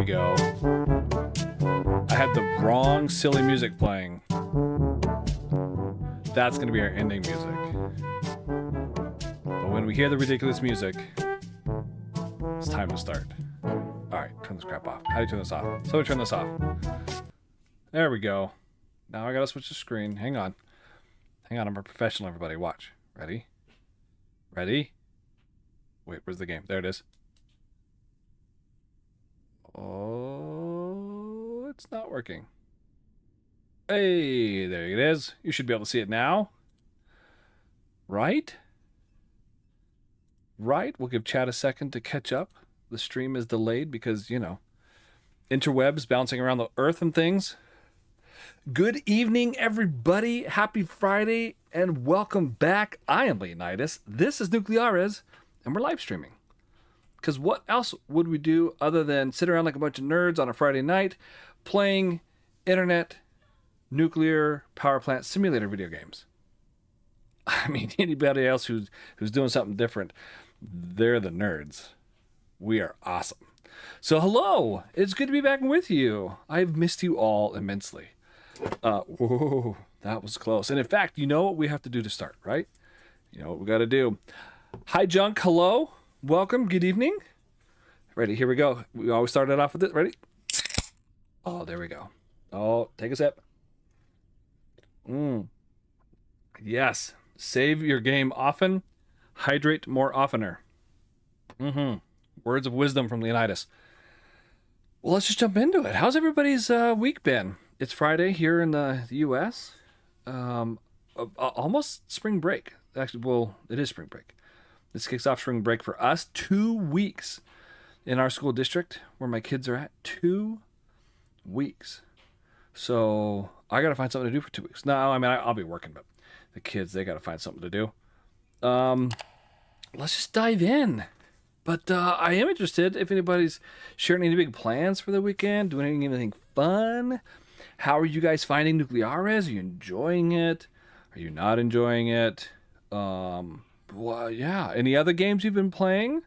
go. I had the wrong silly music playing. That's going to be our ending music. But when we hear the ridiculous music, it's time to start. Alright, turn this crap off. How do you turn this off? So turn this off. There we go. Now I gotta switch the screen. Hang on. Hang on, I'm a professional, everybody. Watch. Ready? Ready? Wait, where's the game? There it is. Oh, it's not working. Hey, there it is. You should be able to see it now. Right? Right? We'll give chat a second to catch up. The stream is delayed because, you know, interwebs bouncing around the earth and things. Good evening, everybody. Happy Friday, and welcome back. I am Leonidas. This is Nucleares, and we're live streaming. Because what else would we do other than sit around like a bunch of nerds on a Friday night playing internet nuclear power plant simulator video games? I mean, anybody else who's doing something different, they're the nerds. We are awesome. So hello, it's good to be back with you. I've missed you all immensely. Whoa, that was close. And in fact, you know what we have to do to start, right? You know what we got to do. Hi, Junk. Hello. Welcome. Good evening. Ready? Here we go. We always started off with it. Ready? Oh, there we go. Oh, take a sip. Yes. Save your game often. Hydrate more oftener. Words of wisdom from Leonidas. Well, let's just jump into it. How's everybody's week been? It's Friday here in the U.S. Almost spring break. Actually, well, it is spring break. This kicks off spring break for us. 2 weeks in our school district where my kids are at. 2 weeks. So I got to find something to do for 2 weeks. No, I mean, I'll be working, but the kids, they got to find something to do. Let's just dive in. But I am interested if anybody's sharing any big plans for the weekend, doing anything fun. How are you guys finding Nucleares? Are you enjoying it? Are you not enjoying it? Well, yeah. Any other games you've been playing?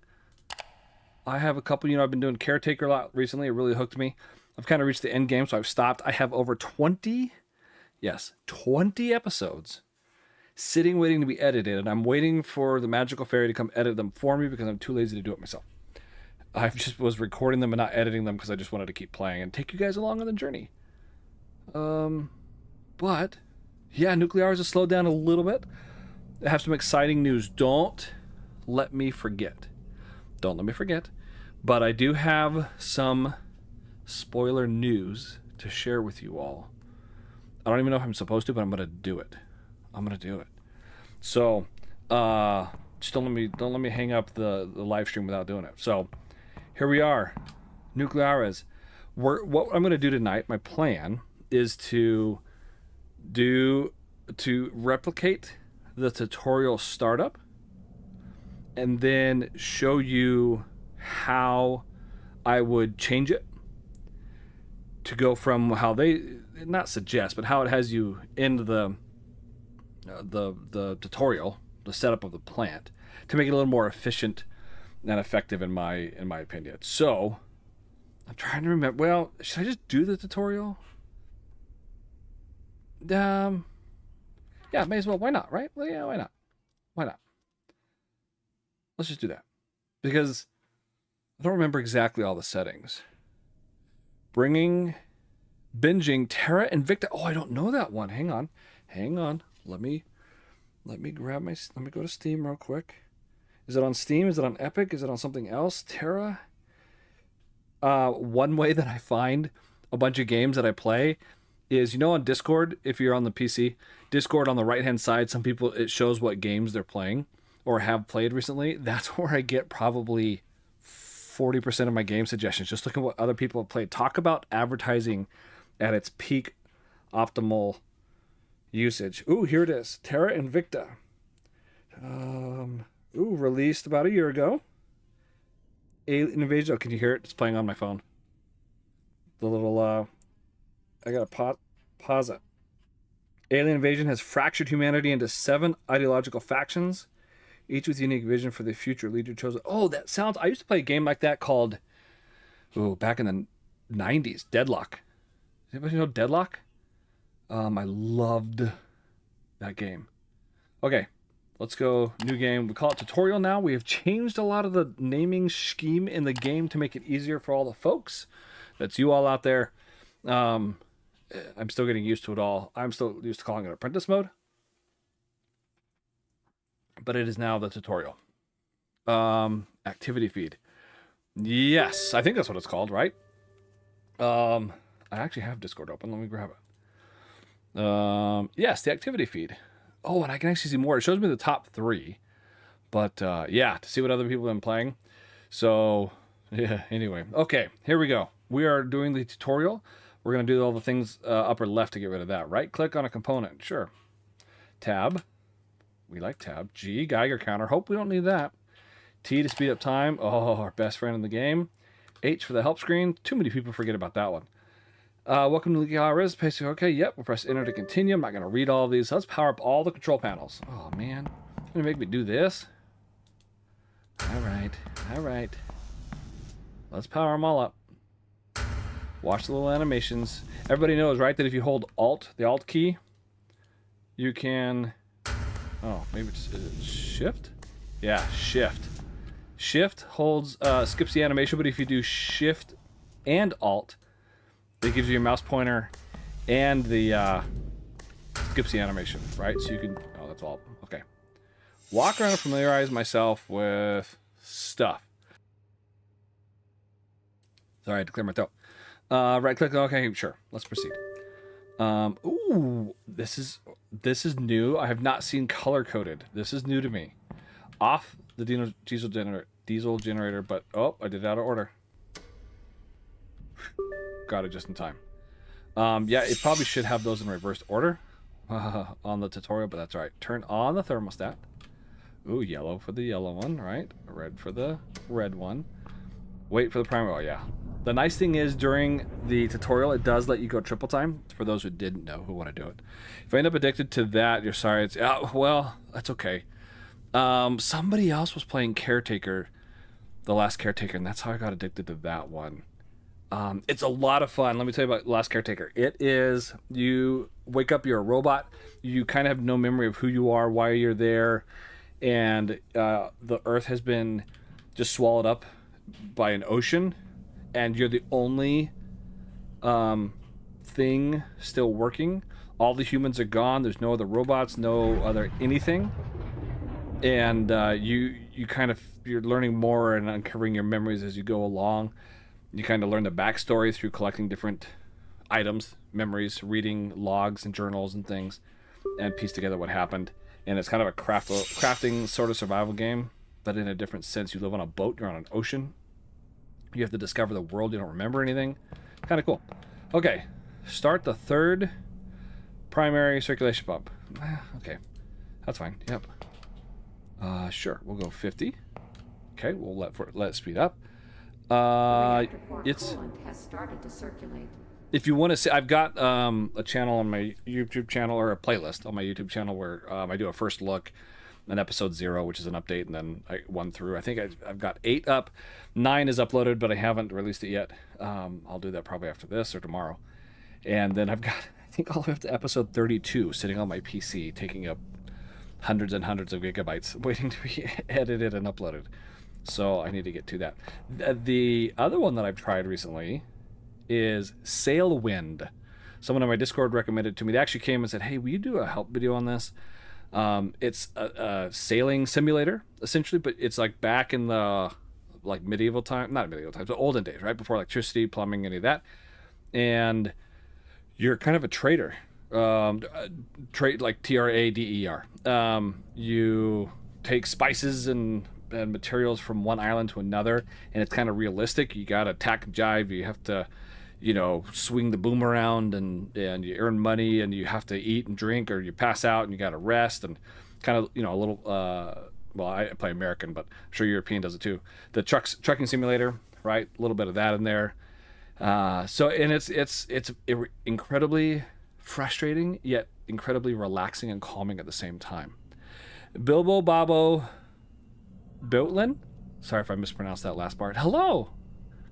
I have a couple. You know, I've been doing Caretaker a lot recently. It really hooked me. I've kind of reached the end game, so I've stopped. I have over 20 episodes sitting waiting to be edited, and I'm waiting for the magical fairy to come edit them for me because I'm too lazy to do it myself. I just was recording them and not editing them because I just wanted to keep playing and take you guys along on the journey. But yeah, Nucleares has slowed down a little bit. I have some exciting news. Don't let me forget. But I do have some spoiler news to share with you all. I don't even know if I'm supposed to, but I'm going to do it. So, just don't let me hang up the live stream without doing it. So, here we are, Nucleares. What I'm going to do tonight, my plan is to replicate the tutorial startup and then show you how I would change it to go from how they not suggest, but how it has you end the tutorial, the setup of the plant, to make it a little more efficient and effective in my opinion. So I'm trying to remember. Well, should I just do the tutorial? Yeah, may as well. Why not, right? Well, yeah, why not? Let's just do that. Because I don't remember exactly all the settings. Binging Terra Invicta. Oh, I don't know that one. Hang on. Let me grab let me go to Steam real quick. Is it on Steam? Is it on Epic? Is it on something else? Terra? One way that I find a bunch of games that I play is, you know, on Discord, if you're on the PC, Discord on the right-hand side, some people, it shows what games they're playing or have played recently. That's where I get probably 40% of my game suggestions. Just look at what other people have played. Talk about advertising at its peak optimal usage. Ooh, here it is. Terra Invicta. Released about a year ago. Alien Invasion. Oh, can you hear it? It's playing on my phone. The little, I gotta pause it. Alien Invasion has fractured humanity into 7 ideological factions, each with unique vision for the future leader chosen. Oh, that sounds... I used to play a game like that called... back in the 90s. Deadlock. Does anybody know Deadlock? I loved that game. Okay, let's go. New game. We call it tutorial now. We have changed a lot of the naming scheme in the game to make it easier for all the folks. That's you all out there. I'm still getting used to it all. I'm still used to calling it apprentice mode. But it is now the tutorial. Activity feed. Yes, I think that's what it's called, right? I actually have Discord open. Let me grab it. Yes, the activity feed. Oh, and I can actually see more. It shows me the top 3. But yeah, to see what other people have been playing. So yeah, anyway. Okay, here we go. We are doing the tutorial. We're going to do all the things upper left to get rid of that. Right click on a component. Sure. Tab. We like tab. G, Geiger counter. Hope we don't need that. T to speed up time. Oh, our best friend in the game. H for the help screen. Too many people forget about that one. Welcome to Leaky Hours. Okay, yep. We'll press enter to continue. I'm not going to read all of these. So let's power up all the control panels. Oh, man. You're going to make me do this? All right. All right. Let's power them all up. Watch the little animations. Everybody knows, right, that if you hold Alt, the Alt key, you can... Oh, maybe it's Shift? Yeah, Shift. Shift holds, skips the animation, but if you do Shift and Alt, it gives you your mouse pointer and the, skips the animation, right? So you can, oh, that's all. Okay. Walk around and familiarize myself with stuff. Sorry, I had to clear my throat. Right click, okay, sure. Let's proceed. Ooh, this is new. I have not seen color coded. This is new to me. Off the diesel generator, but oh, I did it out of order. Got it just in time. Yeah, it probably should have those in reversed order on the tutorial, but that's all right. Turn on the thermostat. Ooh, yellow for the yellow one, right? Red for the red one. Wait for the primer. Oh, yeah. The nice thing is during the tutorial, it does let you go triple time. For those who didn't know who want to do it. If I end up addicted to that, you're sorry. It's well, that's okay. Somebody else was playing Caretaker, The Last Caretaker, and that's how I got addicted to that one. It's a lot of fun. Let me tell you about Last Caretaker. It is, you wake up, you're a robot. You kind of have no memory of who you are, why you're there, and the Earth has been just swallowed up by an ocean, and you're the only thing still working. All the humans are gone. There's no other robots, no other anything, and you're learning more and uncovering your memories as you go along. You kind of learn the backstory through collecting different items, memories, reading logs and journals and things, and piece together what happened. And it's kind of a crafting sort of survival game, but in a different sense. You live on a boat. You're on an ocean. You have to discover the world. You don't remember anything. Kind of cool. Okay, start the third primary circulation pump. Okay, that's fine. Yep. Sure, we'll go 50. Okay, we'll let it speed up. It's has started to circulate. If you want to see, I've got a channel on my YouTube channel, or a playlist on my YouTube channel where I do a first look, an episode 0, which is an update, and then 1 through. I think I've got 8 up. 9 is uploaded, but I haven't released it yet. I'll do that probably after this or tomorrow. And then I've got, I think, all the way up to episode 32 sitting on my PC, taking up hundreds and hundreds of gigabytes, waiting to be edited and uploaded. So I need to get to that. The other one that I've tried recently is Sailwind. Someone on my Discord recommended it to me. They actually came and said, hey, will you do a help video on this? It's a sailing simulator, essentially, but it's like back in the medieval time, not medieval times, but olden days, right? Before electricity, plumbing, any of that. And you're kind of a trader. Trade like TRADER. You take spices and materials from one island to another, and it's kind of realistic. You got to tack and jive. You have to, swing the boom around, and you earn money, and you have to eat and drink, or you pass out and you got to rest, and kind of, a little, well, I play American, but I'm sure European does it too. The trucking simulator, right? A little bit of that in there. And it's incredibly frustrating, yet incredibly relaxing and calming at the same time. Bilbo Bobo Boatlin? Sorry if I mispronounced that last part. Hello!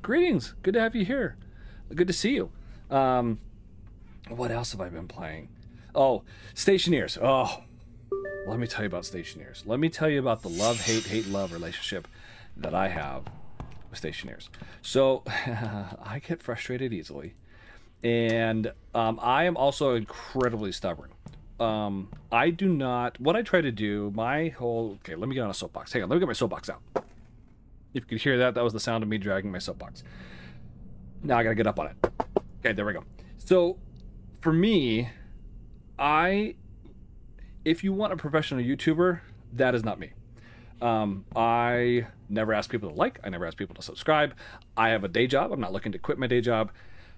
Greetings! Good to have you here. Good to see you. What else have I been playing? Oh, Stationeers. Oh, let me tell you about Stationeers. Let me tell you about the love, hate, hate, love relationship that I have with Stationeers. So I get frustrated easily, and I am also incredibly stubborn. I do not. What I try to do, my whole. Okay, let me get on a soapbox. Hang on, let me get my soapbox out. If you could hear that, that was the sound of me dragging my soapbox. Now I gotta get up on it. Okay, there we go. So, for me, if you want a professional YouTuber, that is not me. I never ask people to like. I never ask people to subscribe. I have a day job. I'm not looking to quit my day job.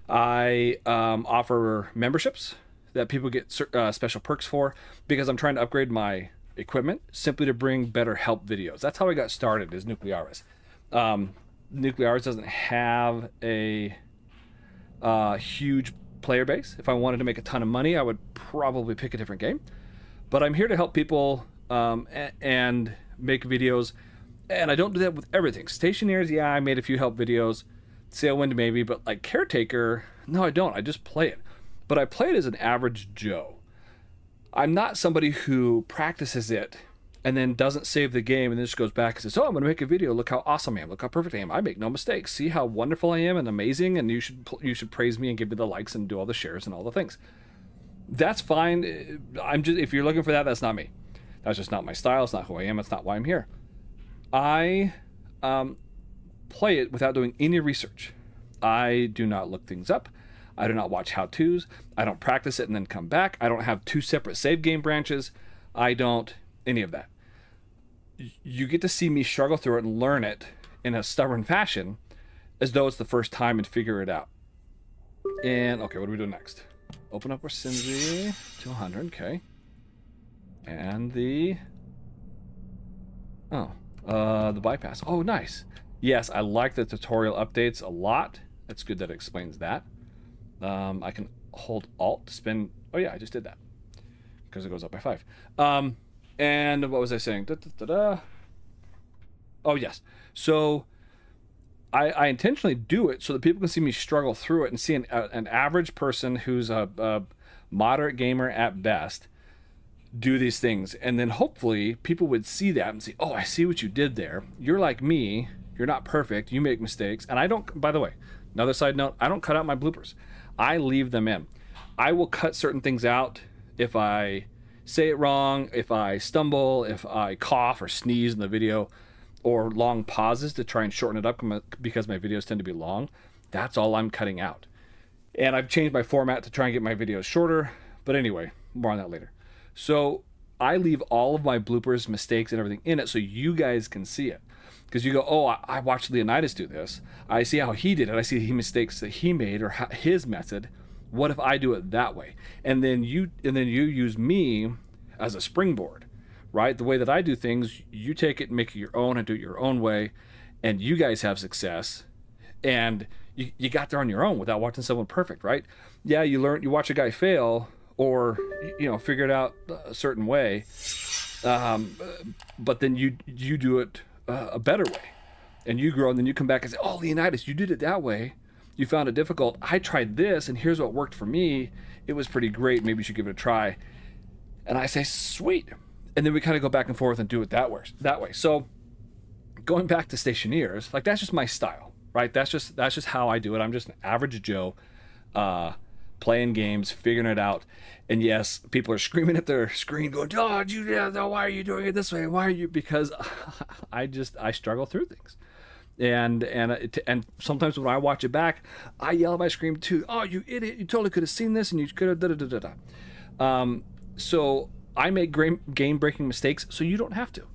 I offer memberships that people get special perks for because I'm trying to upgrade my equipment simply to bring better help videos. That's how I got started as Nuclearis. Nuclearis doesn't have a huge player base. If I wanted to make a ton of money, I would probably pick a different game. But I'm here to help people and make videos. And I don't do that with everything. Stationeers, yeah, I made a few help videos. Sailwind, maybe. But like Caretaker, no, I don't. I just play it. But I play it as an average Joe. I'm not somebody who practices it and then doesn't save the game and then just goes back and says, oh, I'm going to make a video. Look how awesome I am. Look how perfect I am. I make no mistakes. See how wonderful I am and amazing, and you should praise me and give me the likes and do all the shares and all the things. That's fine. If you're looking for that, that's not me. That's just not my style. It's not who I am. It's not why I'm here. I play it without doing any research. I do not look things up. I do not watch how-tos. I don't practice it and then come back. I don't have 2 separate save game branches. I don't any of that. You get to see me struggle through it and learn it in a stubborn fashion as though it's the first time and figure it out. And, okay, what do we do next? Open up our Cinzy to 100, okay. And the bypass. Oh, nice. Yes, I like the tutorial updates a lot. That's good that it explains that. I can hold Alt to spin. Oh, yeah, I just did that because it goes up by 5. And what was I saying? Oh, yes. So I intentionally do it so that people can see me struggle through it and see an average person who's a moderate gamer at best do these things. And then hopefully people would see that and say, oh, I see what you did there. You're like me. You're not perfect. You make mistakes. And I don't, by the way, another side note, I don't cut out my bloopers. I leave them in. I will cut certain things out if I say it wrong, if I stumble, if I cough or sneeze in the video, or long pauses to try and shorten it up because my videos tend to be long. That's all I'm cutting out. And I've changed my format to try and get my videos shorter. But anyway, more on that later. So I leave all of my bloopers, mistakes, and everything in it so you guys can see it. Because you go, oh, I watched Leonidas do this. I see how he did it. I see the mistakes that he made or his method. What if I do it that way? And then you use me as a springboard, right? The way that I do things, you take it and make it your own and do it your own way, and you guys have success. And you got there on your own without watching someone perfect, right? Yeah, you watch a guy fail or figure it out a certain way, but then you do it a better way, and you grow, and then you come back and say, oh, Leonidas, you did it that way. You found it difficult. I tried this, and here's what worked for me. It was pretty great. Maybe you should give it a try. And I say, sweet. And then we kind of go back and forth and do it that way. So going back to Stationeers, like that's just my style, right? That's just how I do it. I'm just an average Joe, playing games, figuring it out. And yes, people are screaming at their screen, going, "Oh, why are you doing it this way? Why are you?" Because I struggle through things. And sometimes when I watch it back, I yell at my screen too. Oh, you idiot! You totally could have seen this, and you could have da da da da da. So I make game-breaking mistakes, so you don't have to.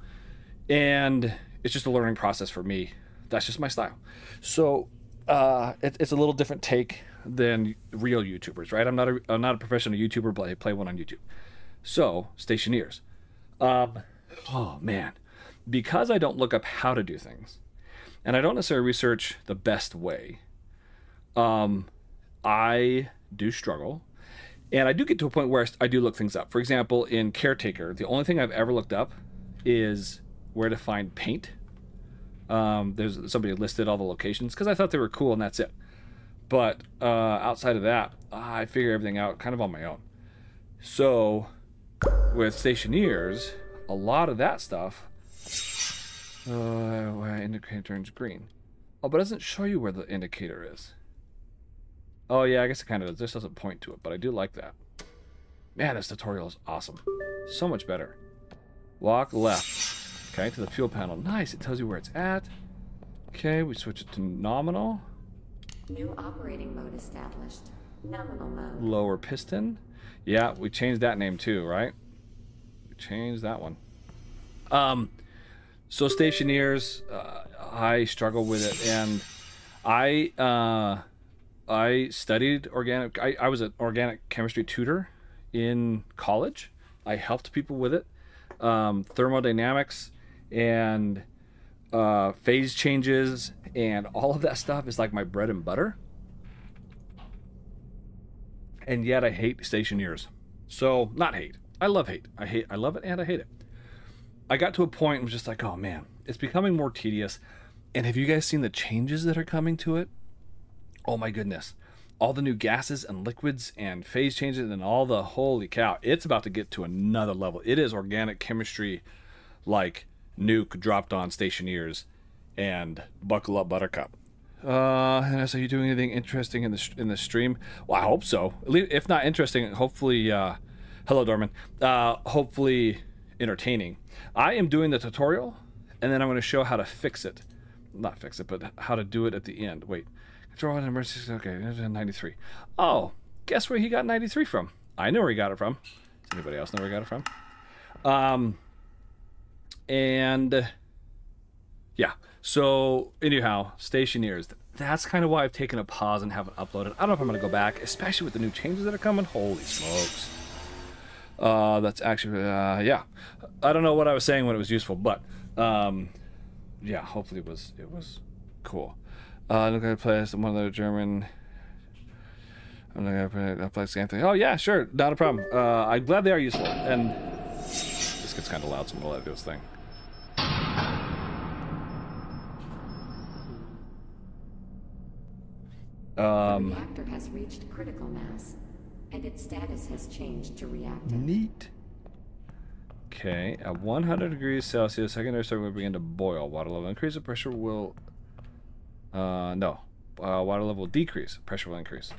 And it's just a learning process for me. That's just my style. So it's a little different take than real YouTubers, right? I'm not a professional YouTuber, but I play one on YouTube. So Stationeers. Oh man, because I don't look up how to do things, and I don't necessarily research the best way. I do struggle, and I do get to a point where I do look things up. For example, in Caretaker, the only thing I've ever looked up is where to find paint. There's somebody listed all the locations because I thought they were cool, and that's it. But outside of that, I figure everything out kind of on my own. So with stationeers, a lot of that stuff, indicator turns green. Oh, but it doesn't show you where the indicator is. Oh yeah, I guess it kind of does. This doesn't point to it, but I do like that. Man, this tutorial is awesome. So much better. Walk left. Okay, to the fuel panel. Nice, it tells you where it's at. Okay, we switch it to nominal. New operating mode established. Nominal mode. Lower piston. Yeah, we changed that name too, right? We changed that one. So stationeers, I struggle with it, and I studied organic. I was an organic chemistry tutor in college. I helped people with it. Thermodynamics and phase changes and all of that stuff is like my bread and butter. And yet I hate stationeers. So, not hate. I love hate. I love it and I hate it. I got to a point and was just like, oh man, it's becoming more tedious. And have you guys seen the changes that are coming to it? Oh my goodness. All the new gases and liquids and phase changes and all the holy cow. It's about to get to another level. It is organic chemistry like nuke dropped on stationeers, and buckle up, Buttercup. And so you doing anything interesting in the stream? Well, I hope so. If not interesting, hopefully, hello Dorman. Hopefully entertaining. I am doing the tutorial, and then I'm going to show how to fix it. Not fix it, but how to do it at the end. Wait. Control and emergency. Okay, 93. Oh, guess where he got 93 from? I know where he got it from. Does anybody else know where he got it from? And yeah. So anyhow, stationeers. That's kind of why I've taken a pause and haven't uploaded. I don't know if I'm going to go back, especially with the new changes that are coming. Holy smokes. That's actually yeah. I don't know what I was saying when it was useful, but yeah. Hopefully it was cool. Look at play one of the German. I'm not gonna play Anthony. Oh yeah, sure, not a problem. I'm glad they are useful. And this gets kind of loud, so I'm gonna let it do its thing. The reactor has reached critical mass, and its status has changed to reactor. Neat. Okay, at 100 degrees Celsius, secondary circuit will begin to boil. Water level increase, the pressure will. No. Water level will decrease. Pressure will increase.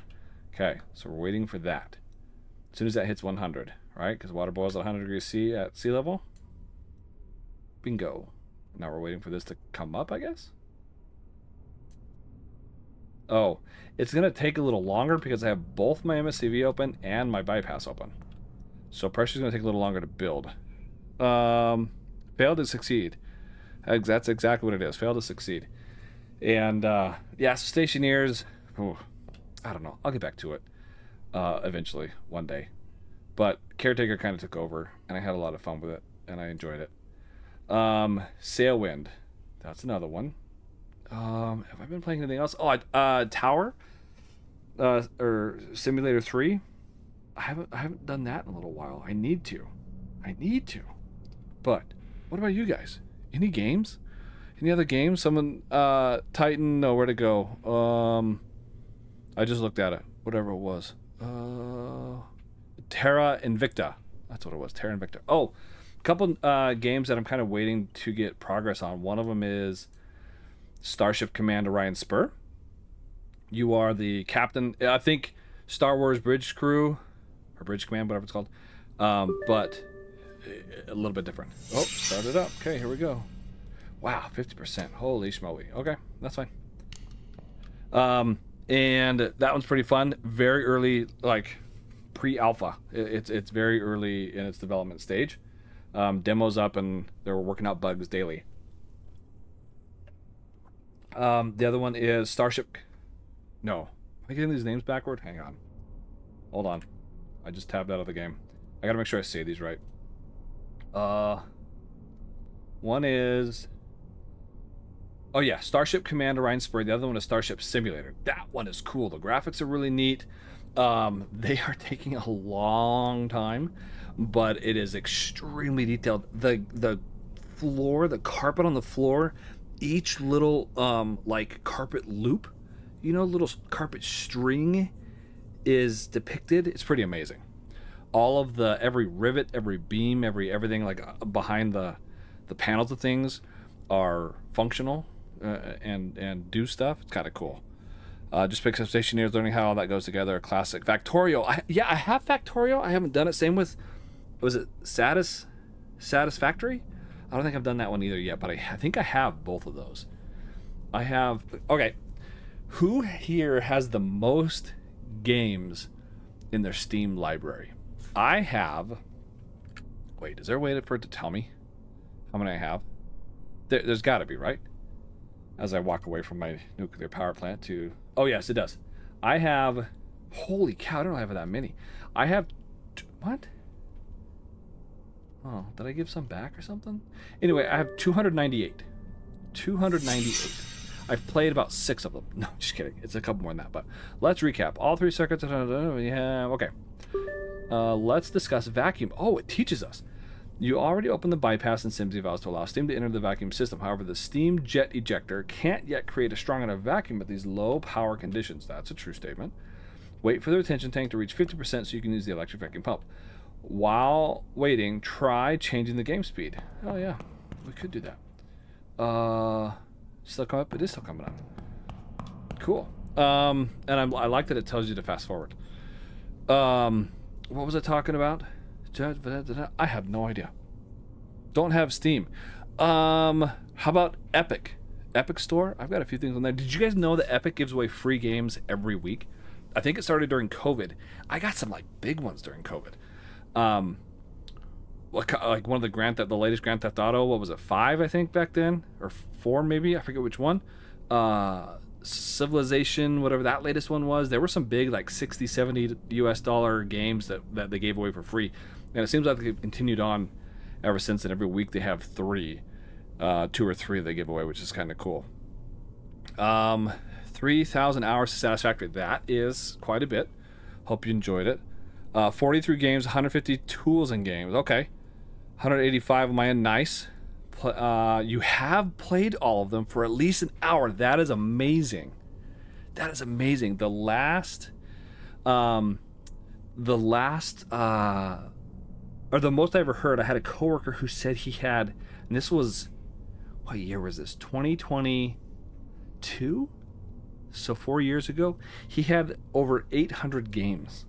Okay, so we're waiting for that. As soon as that hits 100, right? Because water boils at 100 degrees C at sea level. Bingo. Now we're waiting for this to come up, I guess? Oh, it's going to take a little longer because I have both my MSCV open and my bypass open. So pressure's going to take a little longer to build. Fail to succeed. That's exactly what it is. Fail to succeed. And yeah, so stationeers, I don't know. I'll get back to it eventually, one day. But Caretaker kind of took over, and I had a lot of fun with it, and I enjoyed it. Sailwind, that's another one. Have I been playing anything else? Oh, Tower, or Simulator 3. I haven't done that in a little while. I need to. But what about you guys? Any games? Any other games? Someone, Titan, no, where to go? I just looked at it. Whatever it was. Terra Invicta. That's what it was. Terra Invicta. Oh, a couple games that I'm kind of waiting to get progress on. One of them is Starship Command Orion Spur. You are the captain. I think Star Wars Bridge Crew, or Bridge Command, whatever it's called. But a little bit different. Oh, started up. Okay, here we go. Wow, 50%. Holy schmoly. Okay, that's fine. And that one's pretty fun. Very early, like pre-alpha. It's very early in its development stage. Demos up, and they're working out bugs daily. The other one is Starship. No, am I getting these names backward? Hang on. Hold on. I just tabbed out of the game. I gotta make sure I say these right. One is. Oh yeah, Starship Command Orion Spur. The other one is Starship Simulator. That one is cool. The graphics are really neat. They are taking a long time, but it is extremely detailed. The floor, the carpet on the floor, each little like carpet loop little carpet string is depicted. It's pretty amazing. All of every rivet, every beam, everything like behind the panels of things are functional and do stuff. It's kind of cool. Just picks up stationeers, learning how all that goes together. Classic. Factorio. I have Factorio. I haven't done it. Same with, was it Satisfactory? I don't think I've done that one either yet, but I think I have both of those. I have. Okay. Who here has the most games in their Steam library? I have. Wait, is there a way for it to tell me how many I have? There's got to be, right? As I walk away from my nuclear power plant to... Oh, yes, it does. I have... Holy cow, I don't have that many. I have... What? Oh, did I give some back or something? Anyway, I have 298. 298. I've played about 6 of them. No, just kidding. It's a couple more than that, but let's recap. All 3 circuits... Yeah, okay. Let's discuss vacuum. Oh, it teaches us. You already opened the bypass and SIMS evals to allow steam to enter the vacuum system. However, the steam jet ejector can't yet create a strong enough vacuum at these low power conditions. That's a true statement. Wait for the retention tank to reach 50% so you can use the electric vacuum pump. While waiting, try changing the game speed. Oh yeah, we could do that. Still coming up? It is still coming up. Cool. And I like that it tells you to fast forward. What was I talking about? I have no idea. Don't have Steam. How about Epic? Epic Store? I've got a few things on there. Did you guys know that Epic gives away free games every week? I think it started during COVID. I got some like big ones during COVID. Like one of the latest Grand Theft Auto. What was it? 5, I think, back then, or 4 maybe. I forget which one. Civilization, whatever that latest one was. There were some big like $60, $70 games that they gave away for free. And it seems like they've continued on ever since, and every week they have 2 or 3 they give away, which is kind of cool. 3,000 hours to Satisfactory. That is quite a bit. Hope you enjoyed it. 43 games, 150 tools and games. Okay. 185 of my own. Nice. You have played all of them for at least an hour. That is amazing. That is amazing. The last, or the most I ever heard, I had a coworker who said he had, and this was, what year was this? 2022? So 4 years ago, he had over 800 games.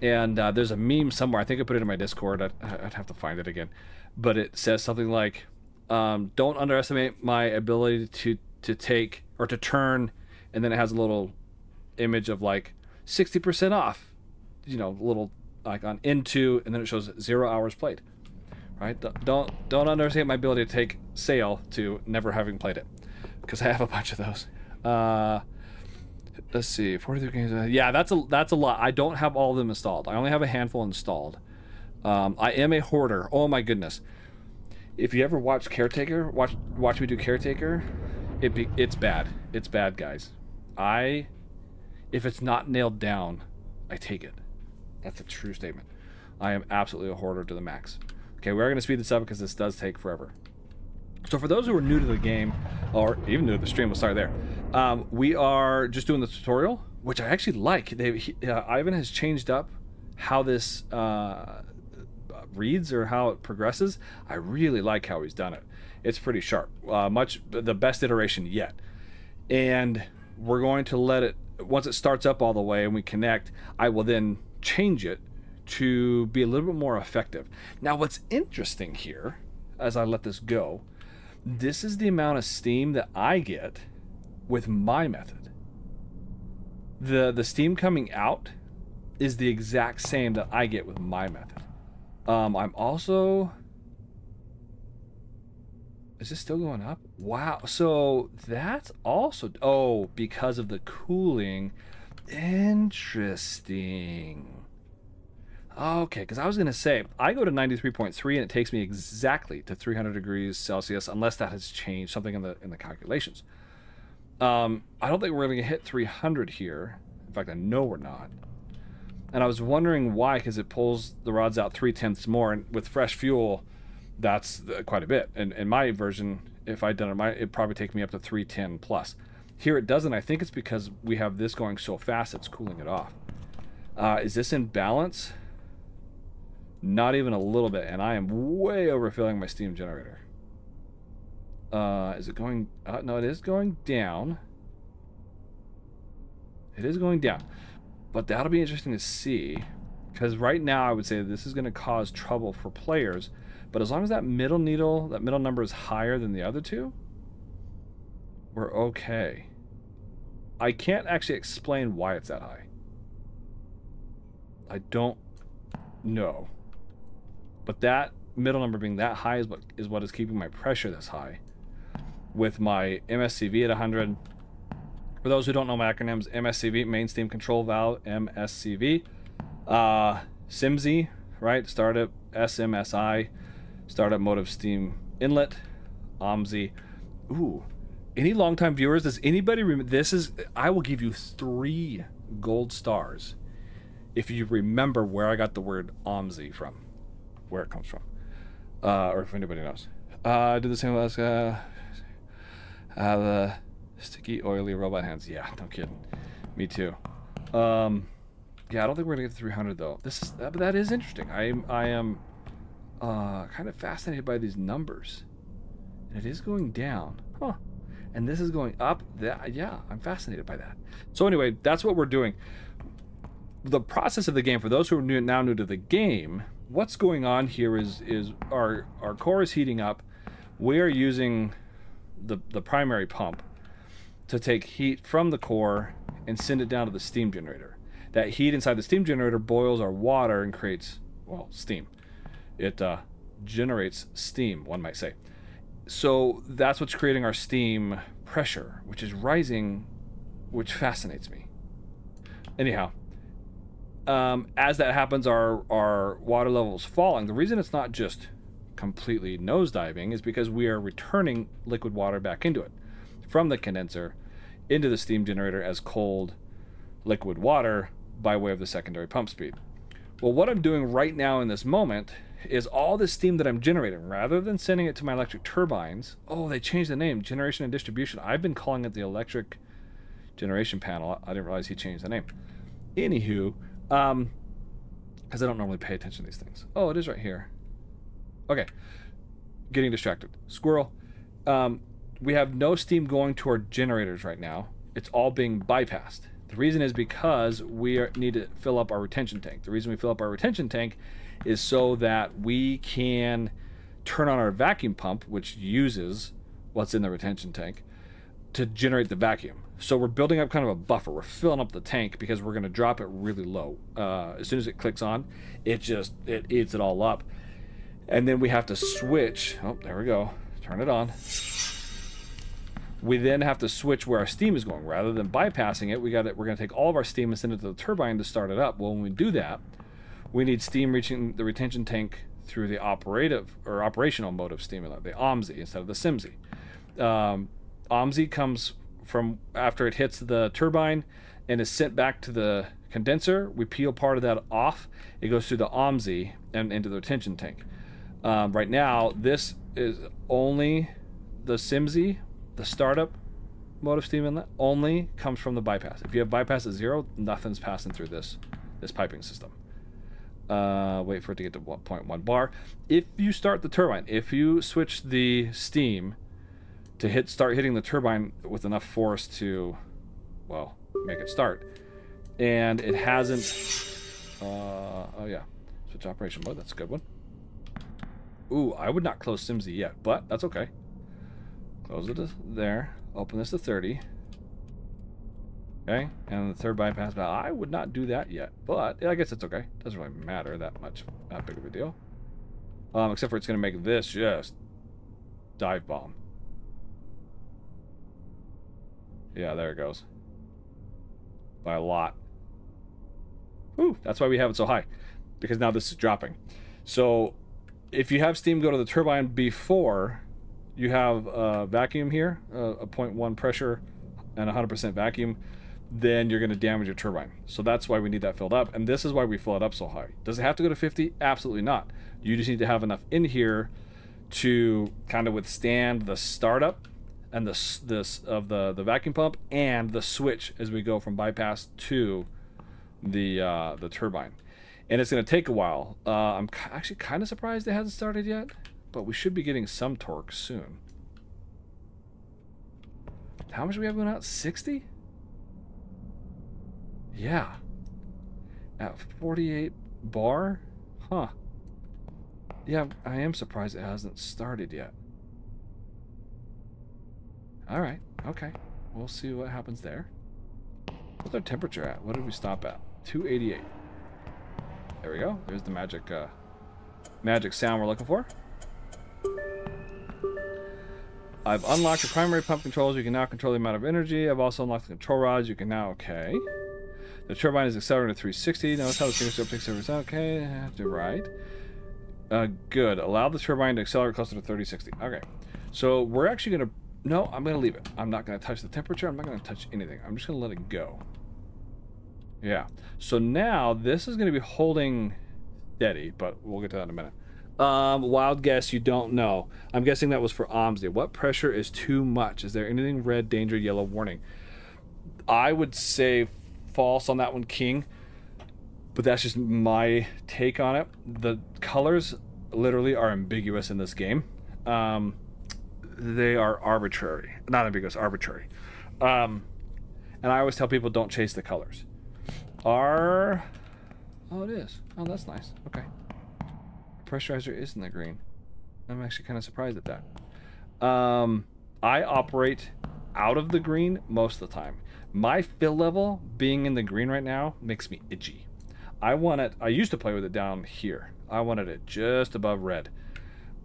And there's a meme somewhere. I think I put it in my Discord. I'd have to find it again. But it says something like, don't underestimate my ability to take or to turn, and then it has a little image of like 60% off, little like on into, and then it shows 0 hours played. Right? Don't underestimate my ability to take sale to never having played it, because I have a bunch of those. Let's see, 43 games. Yeah, that's a lot. I don't have all of them installed. I only have a handful installed. I am a hoarder. Oh my goodness. If you ever watch Caretaker, watch me do Caretaker, it's bad. It's bad, guys. If it's not nailed down, I take it. That's a true statement. I am absolutely a hoarder to the max. Okay, we are going to speed this up because this does take forever. So for those who are new to the game, or even new to the stream, we'll start there. We are just doing the tutorial, which I actually like. Ivan has changed up how this reads or how it progresses. I really like how he's done it. It's pretty sharp. Much the best iteration yet. And we're going to let it, once it starts up all the way and we connect, I will then change it to be a little bit more effective. Now what's interesting here, as I let this go, this is the amount of steam that I get with my method. The steam coming out is the exact same that I get with my method. I'm also... Is this still going up? Wow. So that's also... Oh, because of the cooling. Interesting. Okay, because I was going to say, I go to 93.3 and it takes me exactly to 300 degrees Celsius, unless that has changed something in the calculations. I don't think we're going to hit 300 here. In fact, I know we're not. And I was wondering why, because it pulls the rods out 3/10 more, and with fresh fuel, that's quite a bit. And in my version, if I'd done it, it'd probably take me up to 310 plus. Here it doesn't. I think it's because we have this going so fast it's cooling it off. Is this in balance? Not even a little bit, and I am way overfilling my steam generator. Is it going... no, it is going down. It is going down. But that'll be interesting to see, because right now I would say this is going to cause trouble for players, but as long as that middle needle, that middle number is higher than the other two, we're okay. I can't actually explain why it's that high. I don't know. But that middle number being that high is what is keeping my pressure this high. With my MSCV at 100. For those who don't know my acronyms, MSCV, Main Steam Control Valve, MSCV. SIMSI, right? Startup, SMSI, Startup Motive Steam Inlet, OMSI. Ooh. Any longtime viewers, does anybody remember? This is, I will give you 3 gold stars if you remember where I got the word OMSI from, where it comes from, or if anybody knows. Do the same last, the sticky, oily robot hands. Yeah, no kidding. Me too. Yeah, I don't think we're gonna get to 300 though. But that is interesting. I am kind of fascinated by these numbers, and it is going down, huh? And this is going up. Yeah, I'm fascinated by that. So anyway, that's what we're doing. The process of the game, for those who are now new to the game, what's going on here is our core is heating up. We are using the primary pump to take heat from the core and send it down to the steam generator. That heat inside the steam generator boils our water and creates, well, steam. It generates steam, one might say. So that's what's creating our steam pressure, which is rising, which fascinates me. Anyhow, as that happens, our water level is falling. The reason it's not just completely nosediving is because we are returning liquid water back into it from the condenser into the steam generator as cold liquid water by way of the secondary pump speed. Well, what I'm doing right now in this moment is all the steam that I'm generating, rather than sending it to my electric turbines. Oh, they changed the name, generation and distribution. I've been calling it the electric generation panel. I didn't realize he changed the name. Anywho, because I don't normally pay attention to these things. Oh, it is right here. Okay, getting distracted. Squirrel. We have no steam going to our generators right now. It's all being bypassed. The reason is because we need to fill up our retention tank. The reason we fill up our retention tank is so that we can turn on our vacuum pump, which uses what's in the retention tank, to generate the vacuum. So we're building up kind of a buffer. We're filling up the tank because we're going to drop it really low. As soon as it clicks on, it eats it all up. And then we have to switch. Oh, there we go. Turn it on. We then have to switch where our steam is going. Rather than bypassing it, we're going to take all of our steam and send it to the turbine to start it up. Well, when we do that, we need steam reaching the retention tank through the operational mode of steam inlet, the OMSI instead of the SIMSI. OMSI comes from after it hits the turbine and is sent back to the condenser. We peel part of that off. It goes through the OMSI and into the retention tank. Right now, this is only the SIMSI, the startup mode of steam inlet, only comes from the bypass. If you have bypass at 0, nothing's passing through this piping system. Wait for it to get to 1.1 bar. If you start the turbine, if you switch the steam to start hitting the turbine with enough force to, well, make it start, and it hasn't, oh yeah, switch operation mode, that's a good one. Ooh, I would not close SIMSI yet, but that's okay. Close it to there, open this to 30. Okay, and the third bypass valve, I would not do that yet, but I guess it's okay. Doesn't really matter that much, not big of a deal. Except for it's going to make this just dive bomb. Yeah, there it goes. By a lot. Whew, that's why we have it so high, because now this is dropping. So if you have steam go to the turbine before you have a vacuum here, a 0.1 pressure and 100% vacuum, then you're going to damage your turbine. So that's why we need that filled up, and this is why we fill it up so high. Does it have to go to 50? Absolutely not. You just need to have enough in here to kind of withstand the startup and the vacuum pump and the switch as we go from bypass to the turbine. And it's going to take a while. I'm actually kind of surprised it hasn't started yet, but we should be getting some torque soon. How much do we have going out? 60? Yeah. At 48 bar? Huh. Yeah, I am surprised it hasn't started yet. Alright, okay. We'll see what happens there. What's our temperature at? What did we stop at? 288. There we go. There's the magic magic sound we're looking for. I've unlocked the primary pump controls. You can now control the amount of energy. I've also unlocked the control rods. You can now, okay. The turbine is accelerating to 360. Notice how the finger still takes everything. Okay, have to right. Good. Allow the turbine to accelerate closer to 3060. Okay. So we're actually going to... No, I'm going to leave it. I'm not going to touch the temperature. I'm not going to touch anything. I'm just going to let it go. Yeah. So now this is going to be holding steady, but we'll get to that in a minute. Wild guess, you don't know. I'm guessing that was for OMSI. What pressure is too much? Is there anything red, danger, yellow, warning? I would say false on that one, King. But that's just my take on it. The colors literally are ambiguous in this game. They are arbitrary. Not ambiguous, arbitrary. And I always tell people don't chase the colors. Oh, it is. Oh, that's nice. Okay. Pressurizer is in the green. I'm actually kind of surprised at that. I operate out of the green most of the time. My fill level being in the green right now makes me itchy. I used to play with it down here. I wanted it just above red.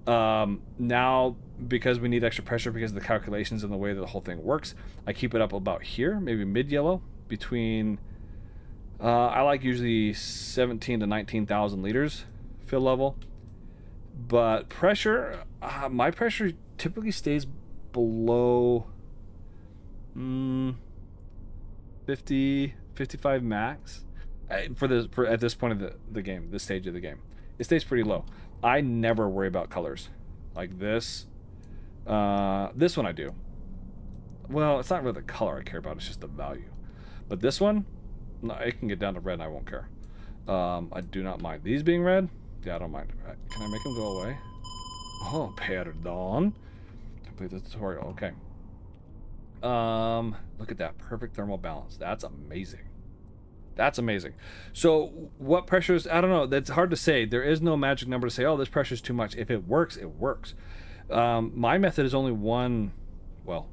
Now, because we need extra pressure because of the calculations and the way that the whole thing works, I keep it up about here, maybe mid-yellow, between, I like usually 17 to 19,000 liters fill level. But pressure, my pressure typically stays below 50, 55 max for at this point of the game, this stage of the game. It stays pretty low. I never worry about colors like this. This one I do. Well, it's not really the color I care about, it's just the value. But this one, no, it can get down to red and I won't care. I do not mind these being red. Yeah, I don't mind. Can I make them go away? Oh, pardon. Complete the tutorial. Okay. Look at that perfect thermal balance. That's amazing. That's amazing. So what pressures? I don't know. That's hard to say. There is no magic number to say, oh, this pressure is too much. If it works, it works. My method is only one,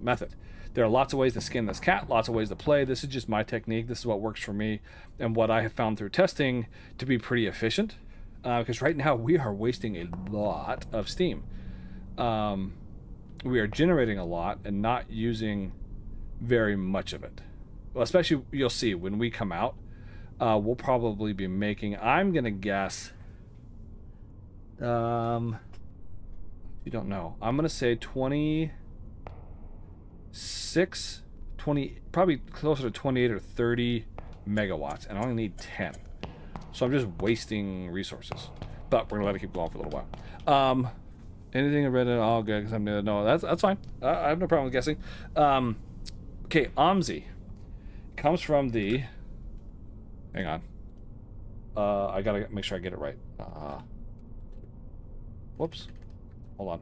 method. There are lots of ways to skin this cat, lots of ways to play. This is just my technique. This is what works for me and what I have found through testing to be pretty efficient. Because right now we are wasting a lot of steam. We are generating a lot and not using very much of it. Well, especially you'll see when we come out, we'll probably be making, I'm going to guess, you don't know. I'm going to say 20, probably closer to 28 or 30 megawatts, and I only need 10. So I'm just wasting resources. But we're gonna let it keep going for a little while. Anything I read it all good because I'm gonna know that's fine. I have no problem with guessing. Okay, OMSI comes from the. Hang on. I gotta make sure I get it right. Whoops. Hold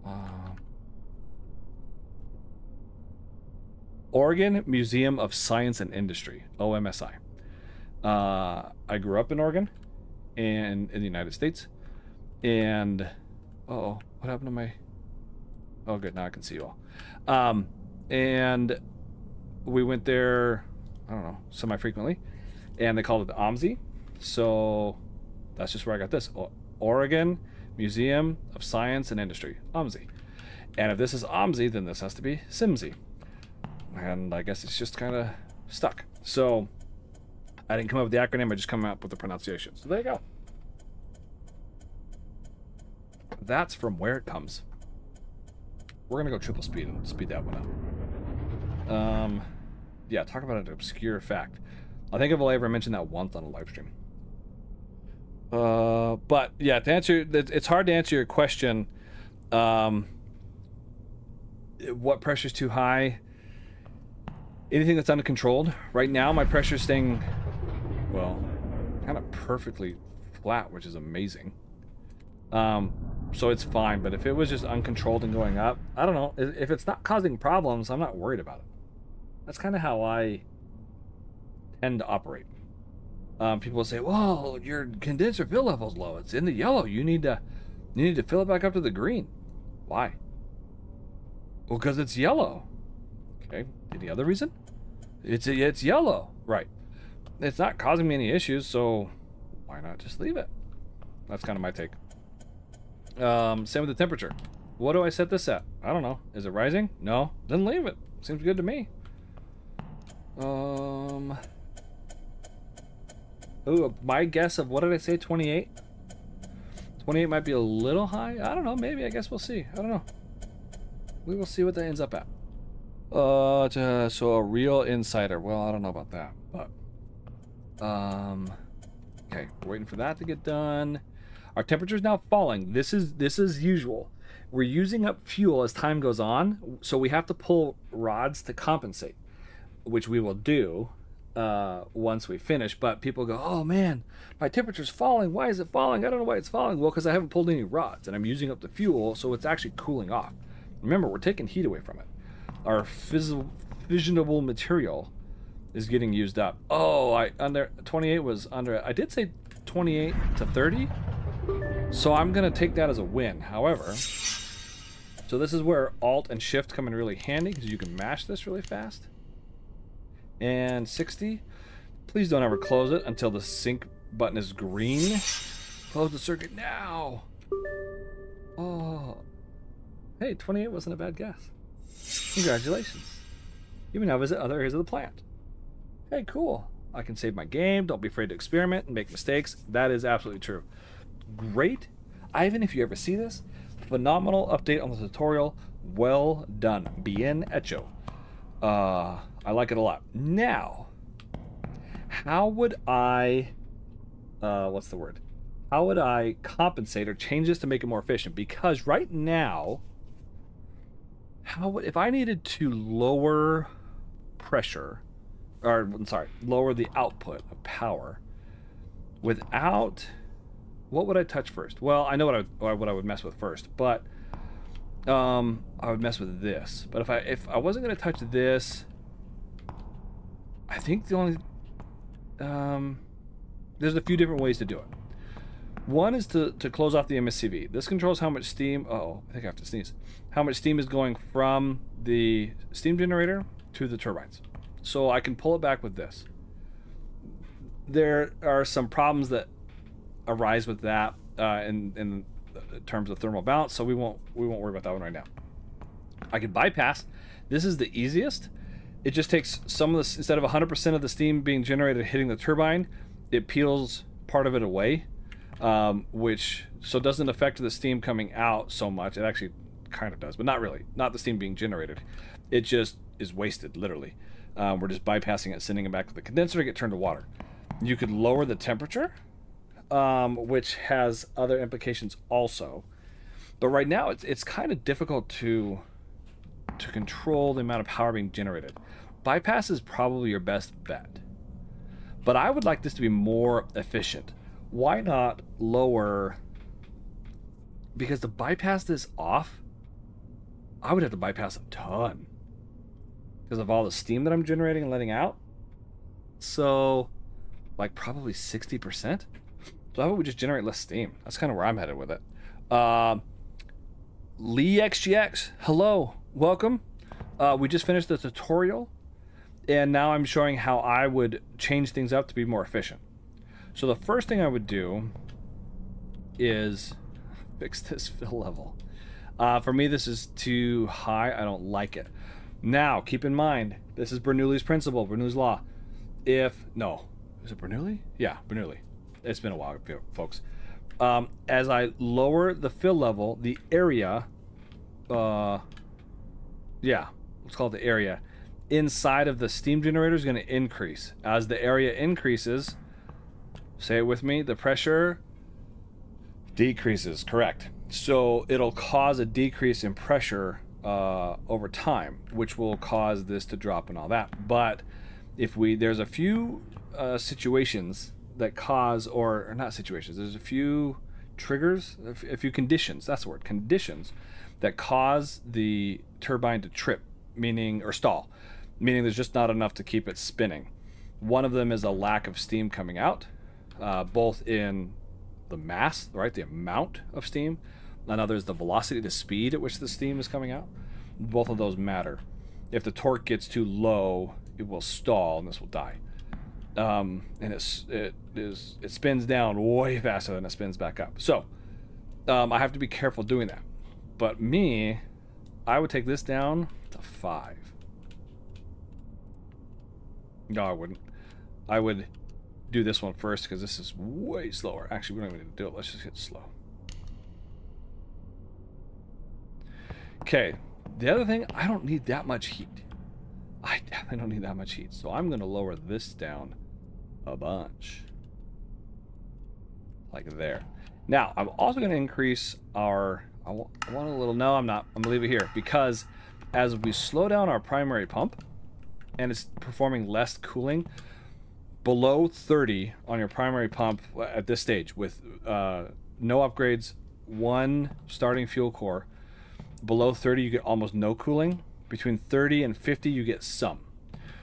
on. Oregon Museum of Science and Industry, OMSI. I grew up in Oregon and in the United States. And what happened to my... Oh, good. Now I can see you all. And we went there, I don't know, semi-frequently. And they called it the OMSI. So that's just where I got this. Oregon Museum of Science and Industry, OMSI. And if this is OMSI, then this has to be SIMSI. And I guess it's just kind of stuck. So I didn't come up with the acronym, I just come up with the pronunciation. So there you go. That's from where it comes. We're gonna go triple speed and speed that one up. Yeah, talk about an obscure fact. I think I've only ever mentioned that once on a live stream. But yeah, to answer, it's hard to answer your question. what pressure is too high. Anything that's uncontrolled. Right now, my pressure is staying, well, kind of perfectly flat, which is amazing. So it's fine, but if it was just uncontrolled and going up, I don't know. If it's not causing problems, I'm not worried about it. That's kind of how I tend to operate. People will say, well, your condenser fill level's low. It's in the yellow. You need to fill it back up to the green. Why? Well, because it's yellow. Okay. Any other reason? It's yellow. Right. It's not causing me any issues, so why not just leave it? That's kind of my take. Same with the temperature. What do I set this at? I don't know. Is it rising? No. Then leave it. Seems good to me. Ooh, my guess of, what did I say, 28? 28 might be a little high. I don't know. Maybe. I guess we'll see. I don't know. We will see what that ends up at. So a real insider. Well, I don't know about that, but okay, we're waiting for that to get done. Our temperature is now falling. This is usual. We're using up fuel as time goes on, so we have to pull rods to compensate, which we will do once we finish. But people go, oh man, my temperature's falling. Why is it falling? I don't know why it's falling. Well, because I haven't pulled any rods and I'm using up the fuel, so it's actually cooling off. Remember, we're taking heat away from it. Our fissionable material is getting used up. Oh, under 28 was under. I did say 28 to 30. So I'm going to take that as a win. However, so this is where Alt and Shift come in really handy, because you can mash this really fast. And 60. Please don't ever close it until the sync button is green. Close the circuit now. Oh. Hey, 28 wasn't a bad guess. Congratulations. You may now visit other areas of the plant. Hey, cool. I can save my game. Don't be afraid to experiment and make mistakes. That is absolutely true. Great. Ivan, if you ever see this, phenomenal update on the tutorial. Well done. Bien hecho. I like it a lot. Now, how would I, what's the word? How would I compensate or change this to make it more efficient? Because right now, if I needed to lower pressure, or I'm sorry, lower the output of power without, what would I touch first? Well, I know what I would mess with first, but I would mess with this. But if I wasn't going to touch this, I think the only there's a few different ways to do it. One is to close off the MSCV. This controls how much steam. Oh, I think I have to sneeze. How much steam is going from the steam generator to the turbines. So I can pull it back with this. There are some problems that arise with that in terms of thermal balance, so we won't worry about that one right now. I can bypass. This is the easiest. It just takes some of this, instead of 100% of the steam being generated hitting the turbine, it peels part of it away, which so doesn't affect the steam coming out so much. It actually kind of does, but not really. Not the steam being generated. It just is wasted, literally. We're just bypassing it, sending it back to the condenser to get turned to water. You could lower the temperature, which has other implications also. But right now, it's kind of difficult to control the amount of power being generated. Bypass is probably your best bet. But I would like this to be more efficient. Why not lower? Because to bypass this off, I would have to bypass a ton because of all the steam that I'm generating and letting out. So, like probably 60%. So how about we just generate less steam? That's kind of where I'm headed with it. Lee XGX, hello, welcome. We just finished the tutorial, and now I'm showing how I would change things up to be more efficient. So the first thing I would do is fix this fill level. For me, this is too high. I don't like it. Now, keep in mind, this is Bernoulli's principle, Bernoulli's law. Is it Bernoulli? Yeah, Bernoulli. It's been a while, folks. As I lower the fill level, the area, let's call it the area, inside of the steam generator is going to increase. As the area increases, say it with me, the pressure decreases, correct. So it'll cause a decrease in pressure over time, which will cause this to drop and all that. But if there's a few situations that cause, or not situations, there's a few triggers, a few conditions, that's the word, conditions that cause the turbine to trip, meaning, or stall, meaning there's just not enough to keep it spinning. One of them is a lack of steam coming out, both in the mass, right, the amount of steam. Another is the velocity, the speed at which the steam is coming out. Both of those matter. If the torque gets too low, it will stall and this will die. And it spins down way faster than it spins back up. So I have to be careful doing that. But me, I would take this down to 5. No, I wouldn't. I would do this one first because this is way slower. Actually, we don't even need to do it. Let's just get slow. Okay, the other thing, I don't need that much heat. I definitely don't need that much heat. So I'm going to lower this down a bunch. Like there. Now, I'm also going to increase our... I want a little... No, I'm not. I'm going to leave it here. Because as we slow down our primary pump, and it's performing less cooling, below 30 on your primary pump at this stage with no upgrades, 1 starting fuel core. Below 30, you get almost no cooling. Between 30 and 50, you get some.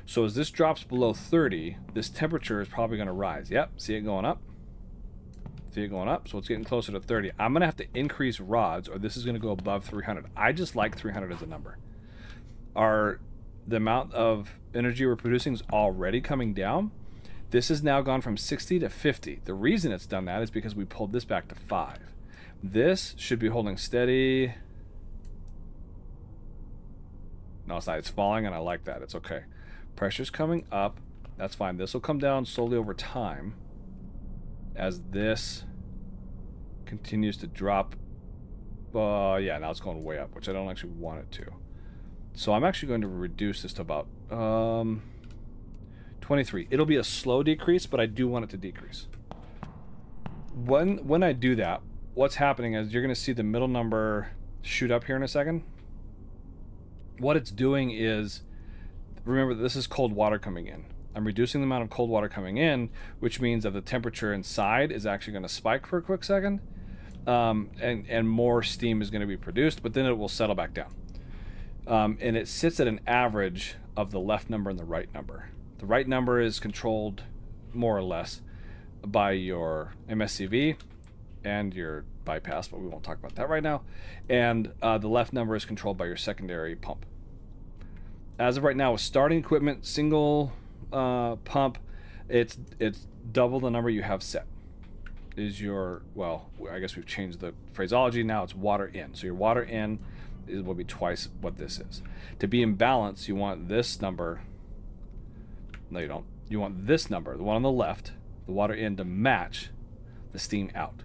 So as this drops below 30, this temperature is probably going to rise. Yep, see it going up? See it going up? So it's getting closer to 30. I'm going to have to increase rods, or this is going to go above 300. I just like 300 as a number. The amount of energy we're producing is already coming down. This has now gone from 60 to 50. The reason it's done that is because we pulled this back to 5. This should be holding steady. No, it's not. It's falling, and I like that. It's okay. Pressure's coming up. That's fine. This will come down slowly over time as this continues to drop. Yeah, now it's going way up, which I don't actually want it to. So I'm actually going to reduce this to about 23. It'll be a slow decrease, but I do want it to decrease. When I do that, what's happening is you're going to see the middle number shoot up here in a second. What it's doing is, remember, this is cold water coming in. I'm reducing the amount of cold water coming in, which means that the temperature inside is actually going to spike for a quick second, and more steam is going to be produced, but then it will settle back down. And it sits at an average of the left number and the right number. The right number is controlled more or less by your MSCV and your bypass, but we won't talk about that right now. And the left number is controlled by your secondary pump. As of right now, with starting equipment, single pump, it's double the number you have set. Is your, well, I guess we've changed the phraseology. Now it's water in. So your water in will be twice what this is. To be in balance, you want this number. No, you don't. You want this number, the one on the left, the water in, to match the steam out.